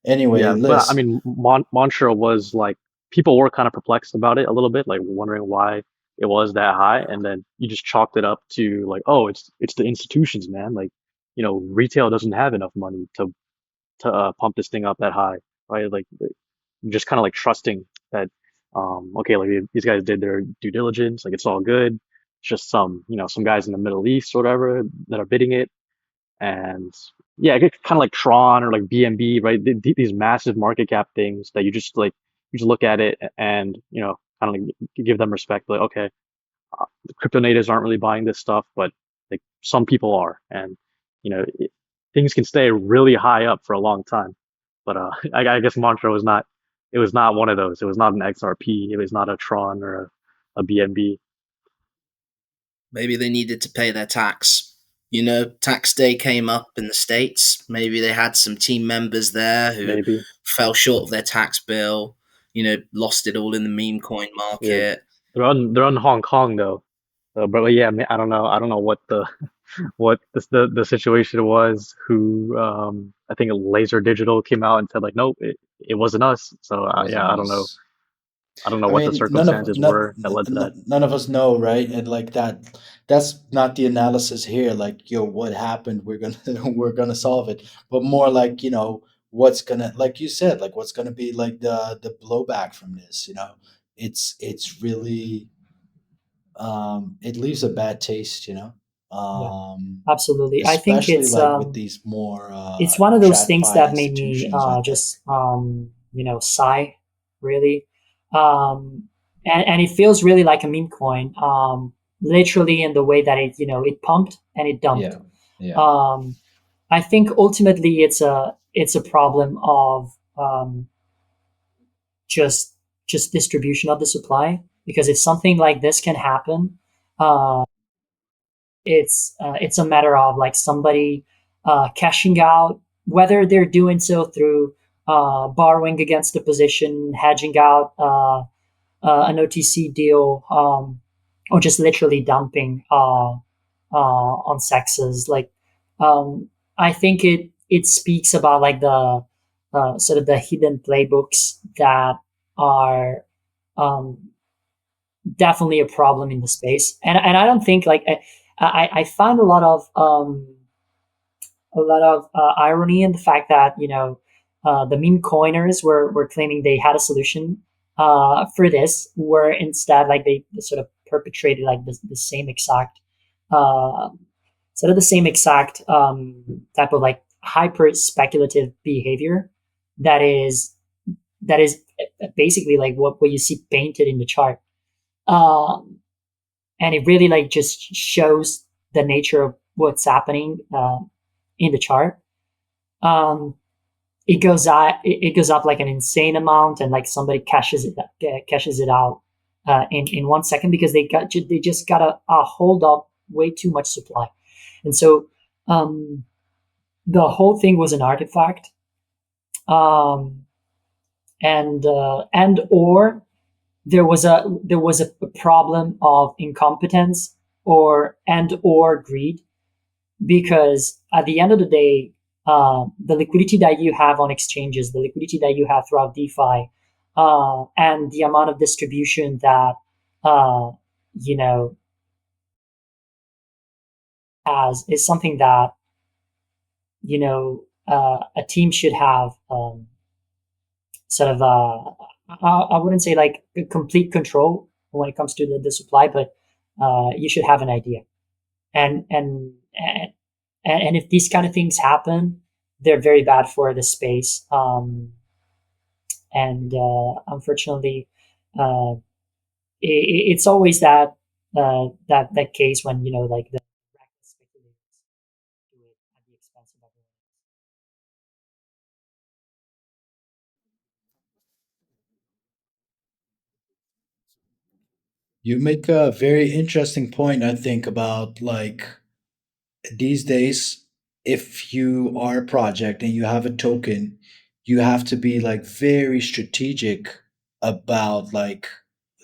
Anyway, Yeah, but I Liz. mean, Montra was like people were kind of perplexed about it a little bit, like wondering why it was that high, and then you just chalked it up to like, oh, it's the institutions, man. Like, retail doesn't have enough money to pump this thing up that high, right? Like, just kind of like trusting that, okay, like these guys did their due diligence, like it's all good. It's just some, some guys in the Middle East or whatever that are bidding it. And yeah, I get kind of like Tron or like BNB, right? These massive market cap things that you just look at it and, kind of like give them respect. Like, okay, the crypto natives aren't really buying this stuff, but like some people are. And, you know, it, things can stay really high up for a long time. But I guess Montreux was not, it was not one of those. It was not an XRP. It was not a Tron or a BNB. Maybe they needed to pay their tax. Tax day came up in the States. Maybe they had some team members there who Maybe. fell short of their tax bill, lost it all in the meme coin Yeah. market. They're on Hong Kong though. But yeah, I don't know. I don't know what the situation was. Who I think Laser Digital came out and said like, nope, it wasn't us. So yeah, Wasn't I don't know. us. I don't know I what the mean, circumstances were that led to that. none of us know, right? And like that's not the analysis here. Like, yo, what happened? We're gonna we're gonna solve it. But more like, what's gonna, like you said, like what's gonna be like the blowback from this. It's really, it leaves a bad taste. Yeah, Um, absolutely. I think Especially like with these more it's one of those things TradFi that made me institutions. I think. just sigh really, um, and it feels really like a meme coin, literally in the way that it pumped and it dumped. Yeah. Yeah. Um, I think ultimately it's a problem of just distribution of the supply, because if something like this can happen, uh, it's a matter of like somebody cashing out, whether they're doing so through borrowing against the position, hedging out an OTC deal, or just literally dumping on sexes. Like, I think it speaks about like the sort of the hidden playbooks that are um, definitely a problem in the space. And I don't think like I found a lot of irony in the fact that the meme coiners were claiming they had a solution for this, where instead like they sort of perpetrated like the same exact uh, sort of the same exact type of like hyper speculative behavior that is that is basically like what you see painted in the chart. Um, and it really like just shows the nature of what's happening in the chart. Um, it goes up like an insane amount, and like somebody cashes it out in 1 second, because they just got a hold up way too much supply, and so the whole thing was an artifact, um, and or there was a problem of incompetence or greed, because at the end of the day, the liquidity that you have on exchanges, the liquidity that you have throughout DeFi, and the amount of distribution that uh, you know has, is something that a team should have sort of I wouldn't say like complete control when it comes to the supply, but you should have an idea. And if these kind of things happen, they're very bad for the space. And unfortunately, uh, it's always that case when like the reckless speculators do it at the expense of everyone. You make a very interesting point, I think, about like these days, if you are a project and you have a token, you have to be like very strategic about like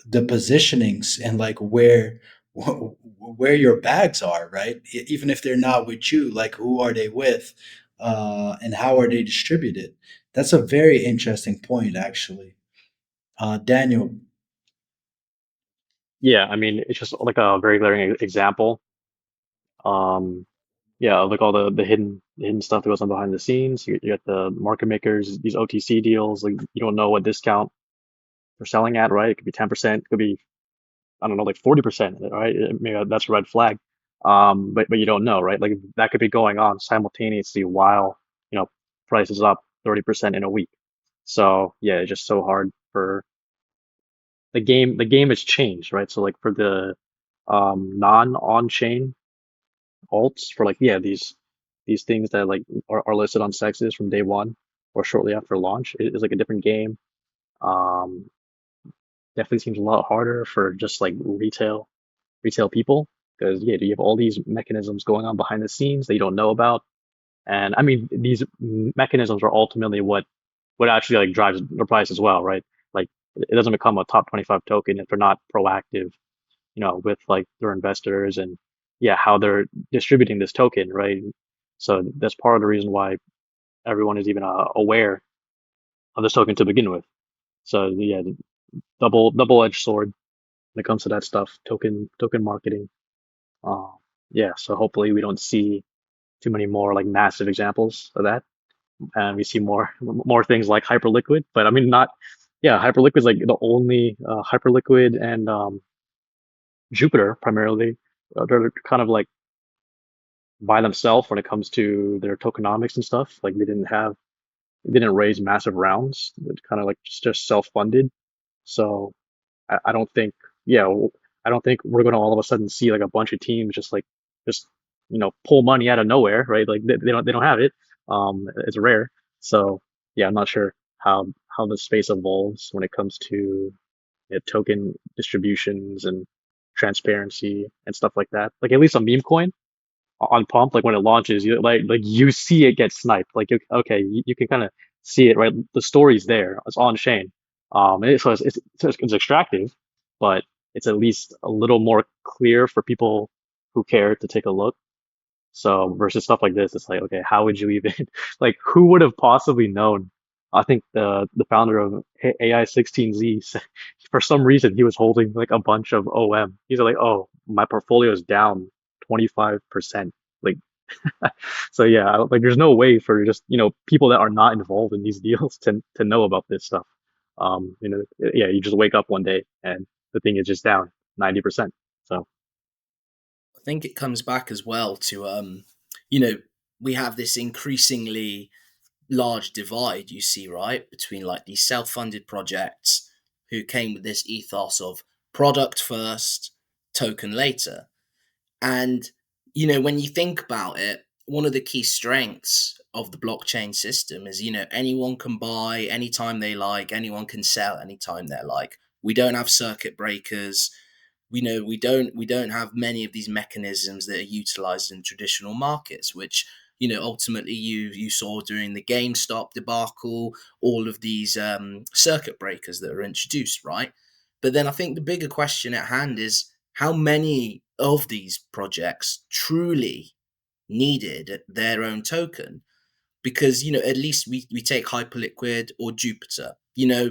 the positionings and like where your bags are, right? Even if they're not with you, like who are they with, and how are they distributed? That's a very interesting point, actually. Daniel. Yeah, I mean, it's just like a very glaring example. Um, yeah, like all the hidden stuff that goes on behind the scenes. You got the market makers, these OTC deals. Like you don't know what discount they're selling at, right? It could be 10%, it could be, I don't know, like 40%, right? Maybe that's a red flag. But you don't know, right? Like that could be going on simultaneously while, price is up 30% in a week. So yeah, it's just so hard for the game has changed, right? So like for the non-on-chain alts, for like, yeah, these things that like are listed on sexes from day one or shortly after launch, it is like a different game. Um, Definitely seems a lot harder for just like retail people, because yeah, you have all these mechanisms going on behind the scenes that you don't know about. And I mean, these mechanisms are ultimately what actually like drives the price as well, right? Like it doesn't become a top 25 token if they're not proactive, with like their investors and yeah, how they're distributing this token, right? So that's part of the reason why everyone is even aware of this token to begin with. So yeah, double-edged sword when it comes to that stuff, token marketing. Uh, yeah, so hopefully we don't see too many more like massive examples of that, and we see more things like Hyperliquid. But I mean, not yeah, Hyperliquid is like the only Hyperliquid and Jupiter primarily. They're kind of like by themselves when it comes to their tokenomics and stuff. Like they didn't raise massive rounds. It's kind of like just self-funded. So I don't think, yeah, I don't think we're going to all of a sudden see like a bunch of teams just pull money out of nowhere, right? Like they don't have it. It's rare. So yeah, I'm not sure how the space evolves when it comes to token distributions and transparency and stuff like that. Like at least on meme coin on pump, like when it launches, like you see it get sniped. Like okay, you can kind of see it, right? The story's there. It's on chain. So it's extractive, but it's at least a little more clear for people who care to take a look. So versus stuff like this, it's like, okay, how would you even like who would have possibly known? I think the founder of AI16Z for some reason he was holding like a bunch of OM. He's like, oh, my portfolio is down 25%. Like so yeah, like there's no way for just, people that are not involved in these deals to know about this stuff. Yeah, you just wake up one day and the thing is just down 90%. So I think it comes back as well to you know, we have this increasingly large divide you see, right, between like these self-funded projects who came with this ethos of product first, token later. And when you think about it, one of the key strengths of the blockchain system is, anyone can buy anytime they like, anyone can sell anytime they like. We don't have circuit breakers. We don't have many of these mechanisms that are utilized in traditional markets, which ultimately you saw during the GameStop debacle, all of these circuit breakers that are introduced, right? But then I think the bigger question at hand is how many of these projects truly needed their own token, because at least we take Hyperliquid or Jupiter,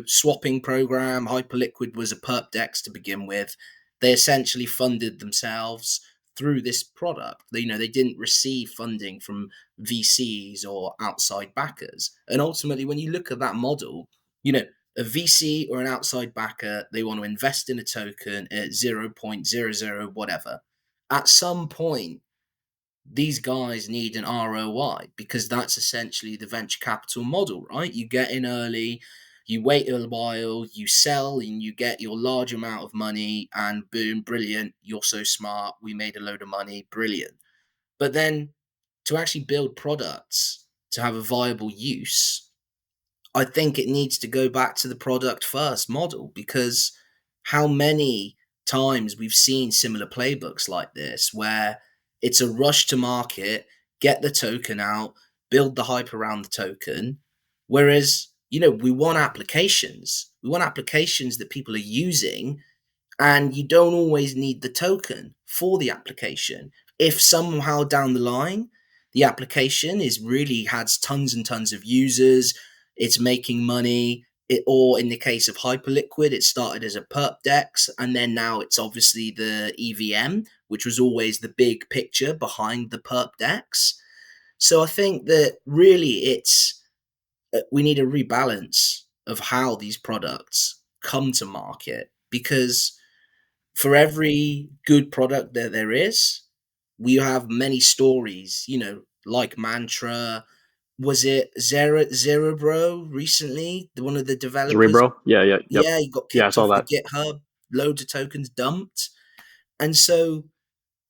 swapping program. Hyperliquid was a perp dex to begin with. They essentially funded themselves through this product. They didn't receive funding from VCs or outside backers. And ultimately, when you look at that model, a VC or an outside backer, they want to invest in a token at 0.00 whatever. At some point, these guys need an ROI, because that's essentially the venture capital model, right? You get in early, you wait a while, you sell, and you get your large amount of money, and boom, brilliant. You're so smart. We made a load of money. Brilliant. But then to actually build products to have a viable use, I think it needs to go back to the product first model, because how many times we've seen similar playbooks like this where it's a rush to market, get the token out, build the hype around the token. Whereas, we want applications. We want applications that people are using, and you don't always need the token for the application. If somehow down the line the application is really has tons and tons of users, it's making money, or in the case of Hyperliquid, it started as a perp dex, and then now it's obviously the EVM, which was always the big picture behind the perp dex. So I think that really we need a rebalance of how these products come to market, because for every good product that there is, we have many stories, like Mantra. Was it Zero Bro recently? One of the developers. Cerebro. Yeah, yeah, yep. Yeah, he got Yeah, I kicked saw off the that. GitHub, loads of tokens dumped. And so,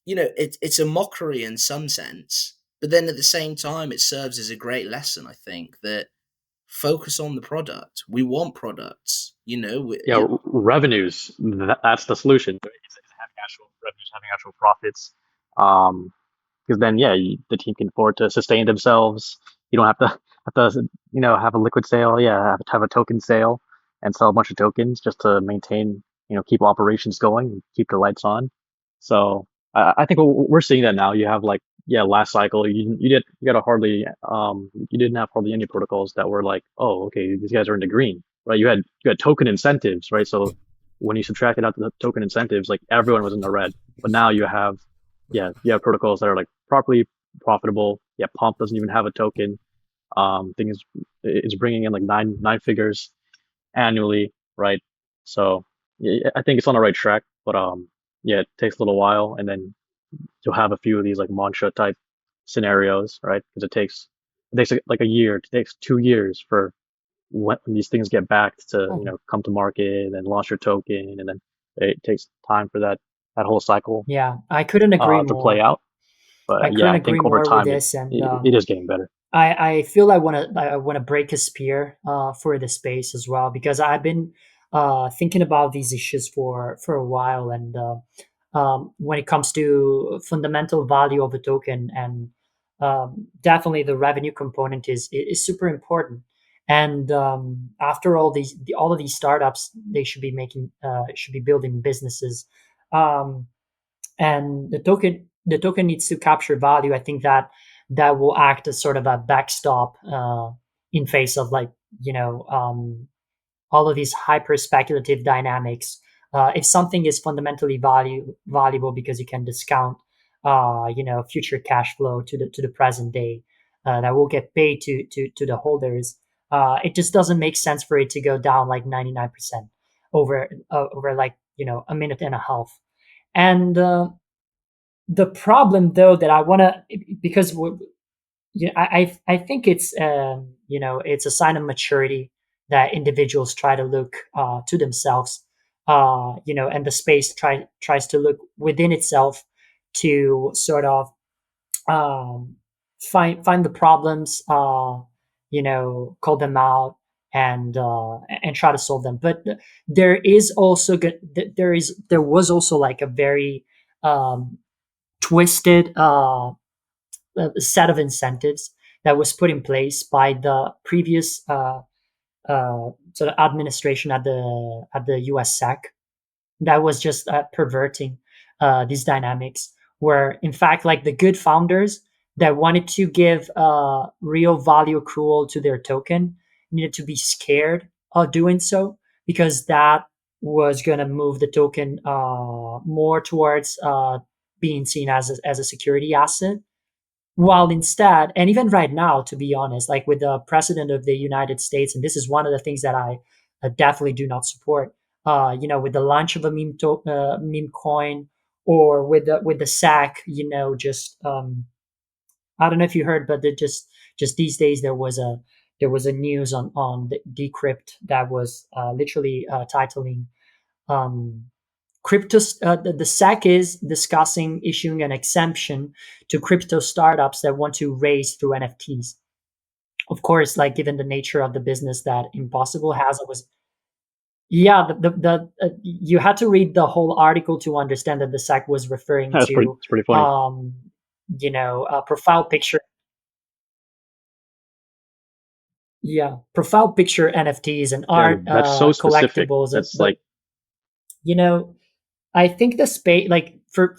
it's a mockery in some sense. But then at the same time, it serves as a great lesson, I think, that focus on the product. We want products, Yeah, revenues. That's the solution. It's having actual revenues, having actual profits. Because then, yeah, the team can afford to sustain themselves. You don't have a liquid sale. Yeah, have to have a token sale and sell a bunch of tokens just to maintain, keep operations going and keep the lights on. So I think we're seeing that now. You have like, yeah, last cycle you didn't have hardly any protocols that were like, oh, okay, these guys are in the green, right? You had token incentives, right? So when you subtracted out the token incentives, like everyone was in the red. But now you have protocols that are like properly profitable. Yeah, Pump doesn't even have a token. Thing is bringing in like nine figures annually, right? So yeah, I think it's on the right track, but yeah, it takes a little while, and then you'll have a few of these like mantra type scenarios, right? Because it takes like a year, it takes 2 years for when these things get backed to come to market and then launch your token, and then it takes time for that whole cycle Yeah, I couldn't agree to play more. out. I But yeah, couldn't I agree think over more with time this, and it is getting better. I feel I wanna break a spear for the space as well, because I've been thinking about these issues for a while, and when it comes to fundamental value of a token, and definitely the revenue component is super important. And after all of these startups, they should be building businesses. Um, and the token needs to capture value. I think that will act as sort of a backstop in face of, like, all of these hyper speculative dynamics. If something is fundamentally valuable because you can discount future cash flow to the present day, that will get paid to the holders, it just doesn't make sense for it to go down like 99% over like a minute and a half. And the problem, though, that I want to, because I think it's a sign of maturity that individuals try to look to themselves, and the space tries to look within itself to sort of um, find the problems, call them out, and try to solve them. But there is also good. There was also like a very um, twisted set of incentives that was put in place by the previous sort of administration at the US SEC, that was just perverting these dynamics, where in fact, like, the good founders that wanted to give real value accrual to their token needed to be scared of doing so, because that was going to move the token more towards being seen as a security asset. While instead, and even right now, to be honest, like with the president of the United States, and this is one of the things that I definitely do not support. With the launch of a meme coin, or with the SAC, just I don't know if you heard, but just these days there was a news on the Decrypt that was literally titling, um, the SEC is discussing issuing an exemption to crypto startups that want to raise through NFTs. Of course, like, given the nature of the business that Impossible has, it was, yeah, you had to read the whole article to understand that the SEC was referring That's pretty to it's pretty funny. profile picture. Yeah, profile picture NFTs and Yeah, art that's so specific. collectibles, That's but like you know I think the space, like, for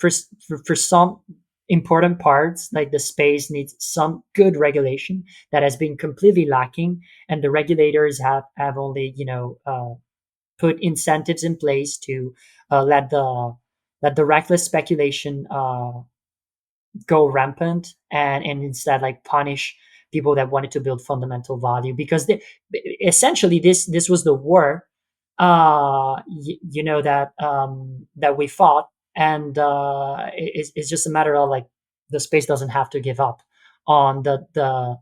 some, important parts, like the space needs some good regulation that has been completely lacking, and the regulators have only put incentives in place to let the reckless speculation go rampant, and instead like punish people that wanted to build fundamental value, because essentially this was the war that we fought, and it's just a matter of like the space doesn't have to give up on the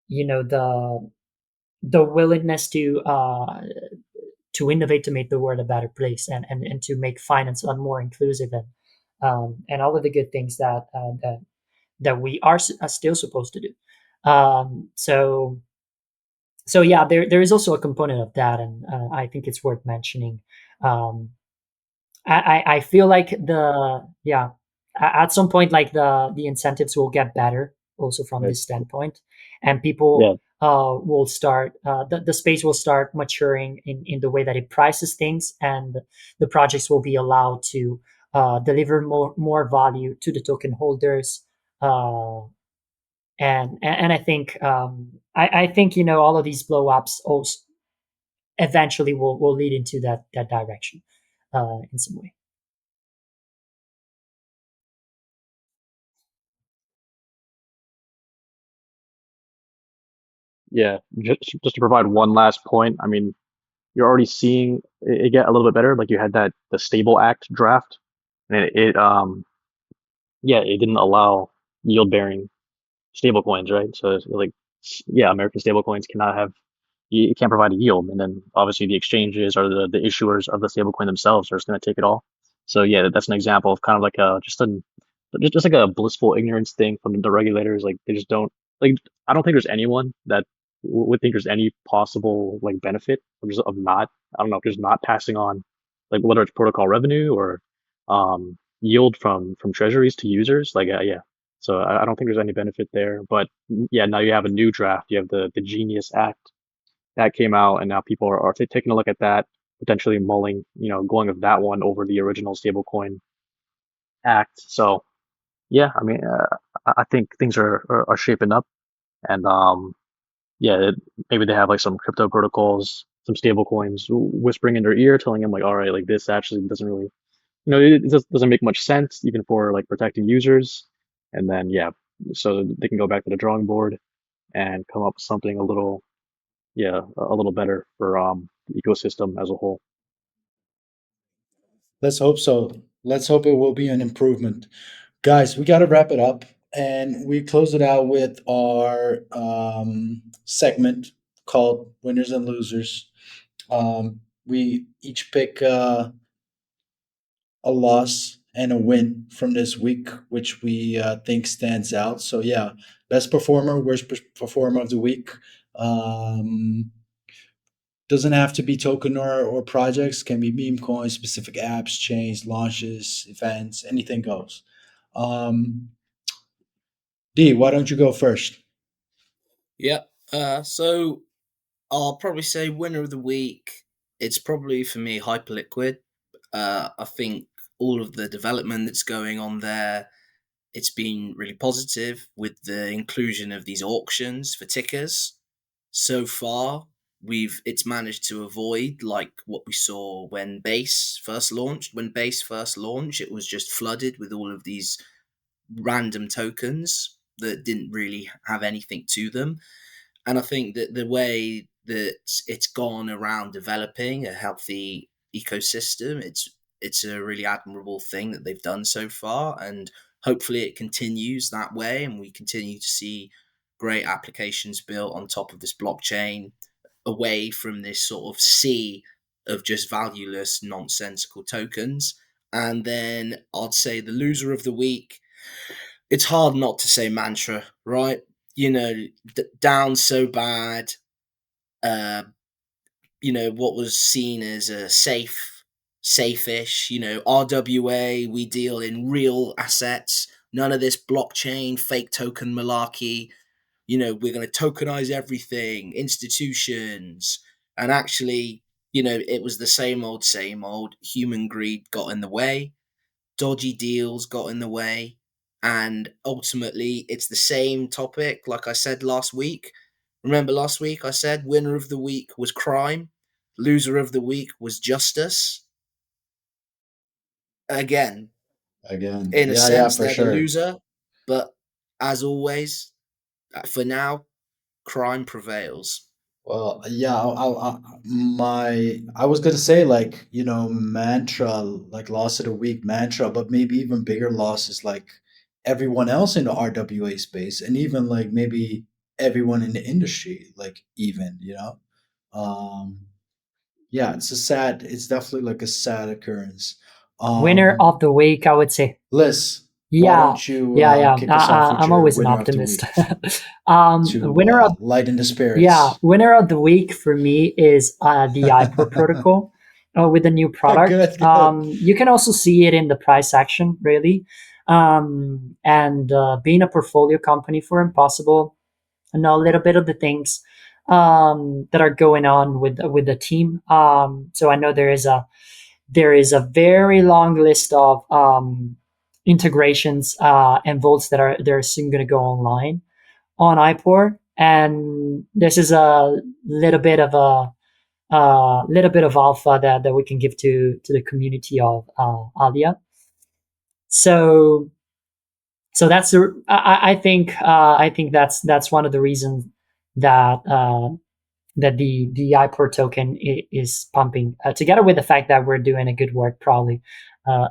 you know the willingness to innovate, to make the world a better place, and to make finance more inclusive, and all of the good things that we are still supposed to do. So yeah, there is also a component of that, and I think it's worth mentioning. Um, I feel like at some point, like the incentives will get better also from Right. this standpoint, and people Yeah. will start the space will start maturing in the way that it prices things, and the projects will be allowed to deliver more value to the token holders. Uh, and I think all of these blow ups also eventually will lead into that direction in some way. Yeah. Just to provide one last point, I mean, you're already seeing it get a little bit better. Like you had that the Stable Act draft, and yeah, it didn't allow yield bearing stable coins, right? So it's like, yeah, American stable coins cannot have, you can't provide a yield. And then obviously the exchanges or the issuers of the stable coin themselves are just going to take it all. So yeah, that's an example of kind of like just like a blissful ignorance thing from the regulators. Like they just don't, like, I don't think there's anyone that would think there's any possible like benefit of not, I don't know, just not passing on, like whether it's protocol revenue or yield from treasuries to users. Like, yeah, so I don't think there's any benefit there. But yeah, now you have a new draft. You have the Genius Act that came out, and now people are taking a look at that, potentially mulling, going with that one over the original stablecoin act. So yeah, I mean, I think things are shaping up, and yeah, maybe they have like some crypto protocols, some stable coins whispering in their ear, telling them like, all right, like this actually doesn't really, it just doesn't make much sense even for like protecting users. And then yeah, so they can go back to the drawing board and come up with something a little, yeah, a little better for the ecosystem as a whole. Let's hope so. Let's hope it will be an improvement. Guys, we got to wrap it up. And we close it out with our segment called Winners and Losers. We each pick a loss and a win from this week, which we think stands out. So, yeah, best performer, worst performer of the week. Um, doesn't have to be token or projects, can be meme coins, specific apps, chains, launches, events, anything goes. Um, D, why don't you go first? Yeah. So I'll probably say winner of the week. It's probably for me Hyperliquid. I think all of the development that's going on there, it's been really positive with the inclusion of these auctions for tickers. So far, it's managed to avoid like what we saw when Base first launched. When Base first launched, it was just flooded with all of these random tokens that didn't really have anything to them. And I think that the way that it's gone around developing a healthy ecosystem, it's a really admirable thing that they've done so far, and hopefully it continues that way, and we continue to see great applications built on top of this blockchain, away from this sort of sea of just valueless, nonsensical tokens. And then I'd say the loser of the week, it's hard not to say Mantra, right? Down so bad. Uh, what was seen as a safe-ish. RWA. We deal in real assets. None of this blockchain, fake token malarkey. We're going to tokenize everything, institutions, and actually, it was the same old, same old. Human greed got in the way. Dodgy deals got in the way. And ultimately, it's the same topic like I said last week. Remember last week I said winner of the week was crime, loser of the week was justice. Again, Again, in a yeah, sense, for they're the sure. loser, but as always, for now, crime prevails. Well, yeah, I was gonna say, like, mantra, like loss of the week mantra, but maybe even bigger loss is like everyone else in the RWA space, and even like maybe everyone in the industry, like even, um, yeah, it's definitely like a sad occurrence. Winner Um, of the week, I would say. Liz, why Yeah, don't you yeah, yeah. kick us off with I'm your always an winner of the optimist. week to Winner of lighten the Yeah, spirits? winner of the week for me is the iPro protocol with the new product. Good, good. You can also see it in the price action, really. And being a portfolio company for Impossible, I know a little bit of the things that are going on with the team. So I know there is a very long list of integrations and vaults that are soon going to go online on iPort, and this is a little bit of alpha that we can give to the community of Alia. So that's I think that's one of the reasons that the iPort token is pumping, together with the fact that we're doing a good work, probably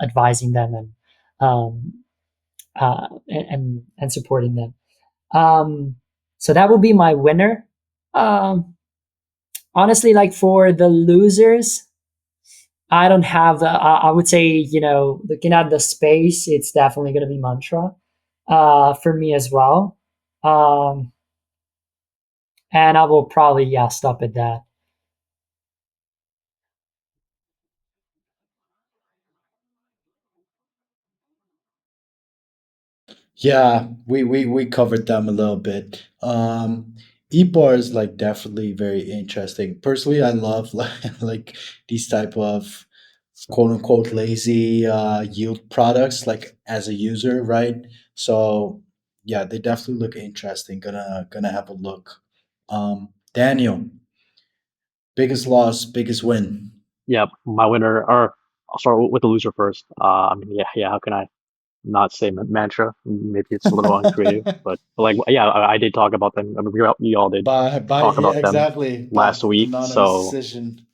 advising them um, and supporting them. So that will be my winner. Um, Honestly, like for the losers, I don't have the. I would say, looking at the space, it's definitely going to be Mantra, for me as well. Um, and I will probably, stop at that. Yeah, we covered them a little bit. E-bar is like definitely very interesting. Personally, I love like these type of quote unquote lazy yield products, like as a user, right? So yeah, they definitely look interesting. Gonna have a look. Daniel, biggest loss, biggest win. Yeah, my winner, or I'll start with the loser first. I mean, yeah. How can I not say mantra? Maybe it's a little uncreative, but like, yeah, I did talk about them. I mean, we all did by talk yeah, about them exactly, last the week. anonymous So decision.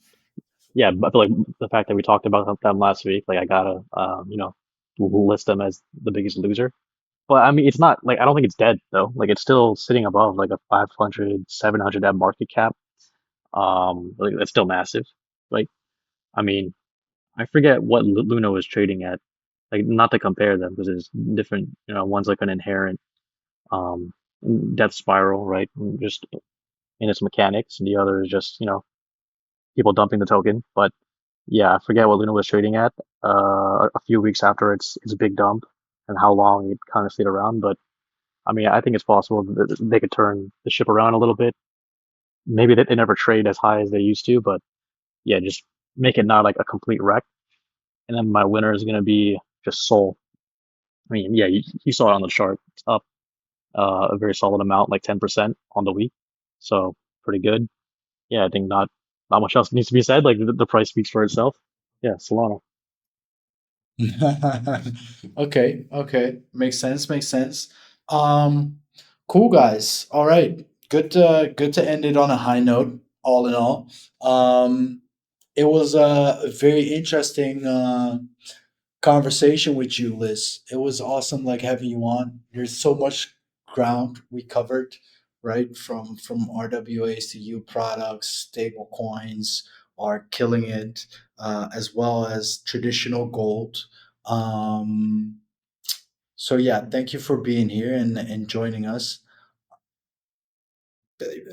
yeah, but I feel like the fact that we talked about them last week, like I gotta, list them as the biggest loser. But I mean, it's not like I don't think it's dead though. Like it's still sitting above like a 500, 700 at market cap. Like that's still massive. Like I mean, I forget what Luna was trading at. Like not to compare them because it's different. One's like an inherent um death spiral, right? Just in its mechanics, and the other is just people dumping the token. But yeah, I forget what Luna was trading at a few weeks after its big dump and how long it kind of stayed around. But I mean, I think it's possible that they could turn the ship around a little bit. Maybe they never trade as high as they used to, but yeah, just make it not like a complete wreck. And then my winner is going to be just Soul. I mean, yeah, you saw it on the chart. It's up a very solid amount, like 10% on the week. So pretty good. Yeah, I think not much else needs to be said. Like the price speaks for itself. Yeah, Solana. Okay, okay. Makes sense, makes sense. Um cool, guys. All right. Good to end it on a high note, all in all. It was a very interesting conversation with you, Liz. It was awesome, like having you on. There's so much ground we covered, right? From RWAs to U products, stable coins are killing it, as well as traditional gold. Um, so yeah, thank you for being here and joining us.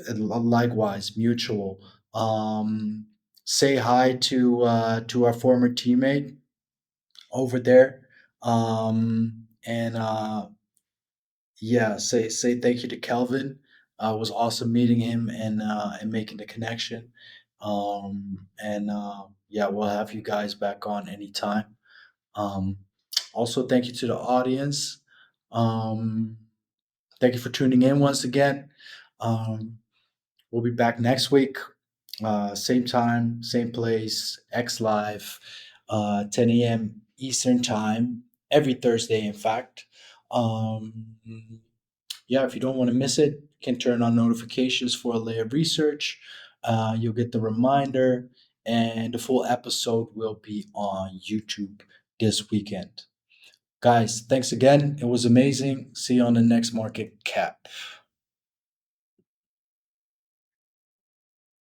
And likewise, mutual. Um, say hi to our former teammate over there. And yeah, say thank you to Kelvin. It was awesome meeting him and making the connection. And yeah, we'll have you guys back on anytime. Um, also, thank you to the audience. Um, Thank you for tuning in once again. Um, we'll be back next week, same time, same place, X Live, 10 a.m. Eastern Time, every Thursday, in fact. Um, yeah, if you don't want to miss it, you can turn on notifications for a layer of research. You'll get the reminder, and the full episode will be on YouTube this weekend. Guys, thanks again. It was amazing. See you on the next market cap.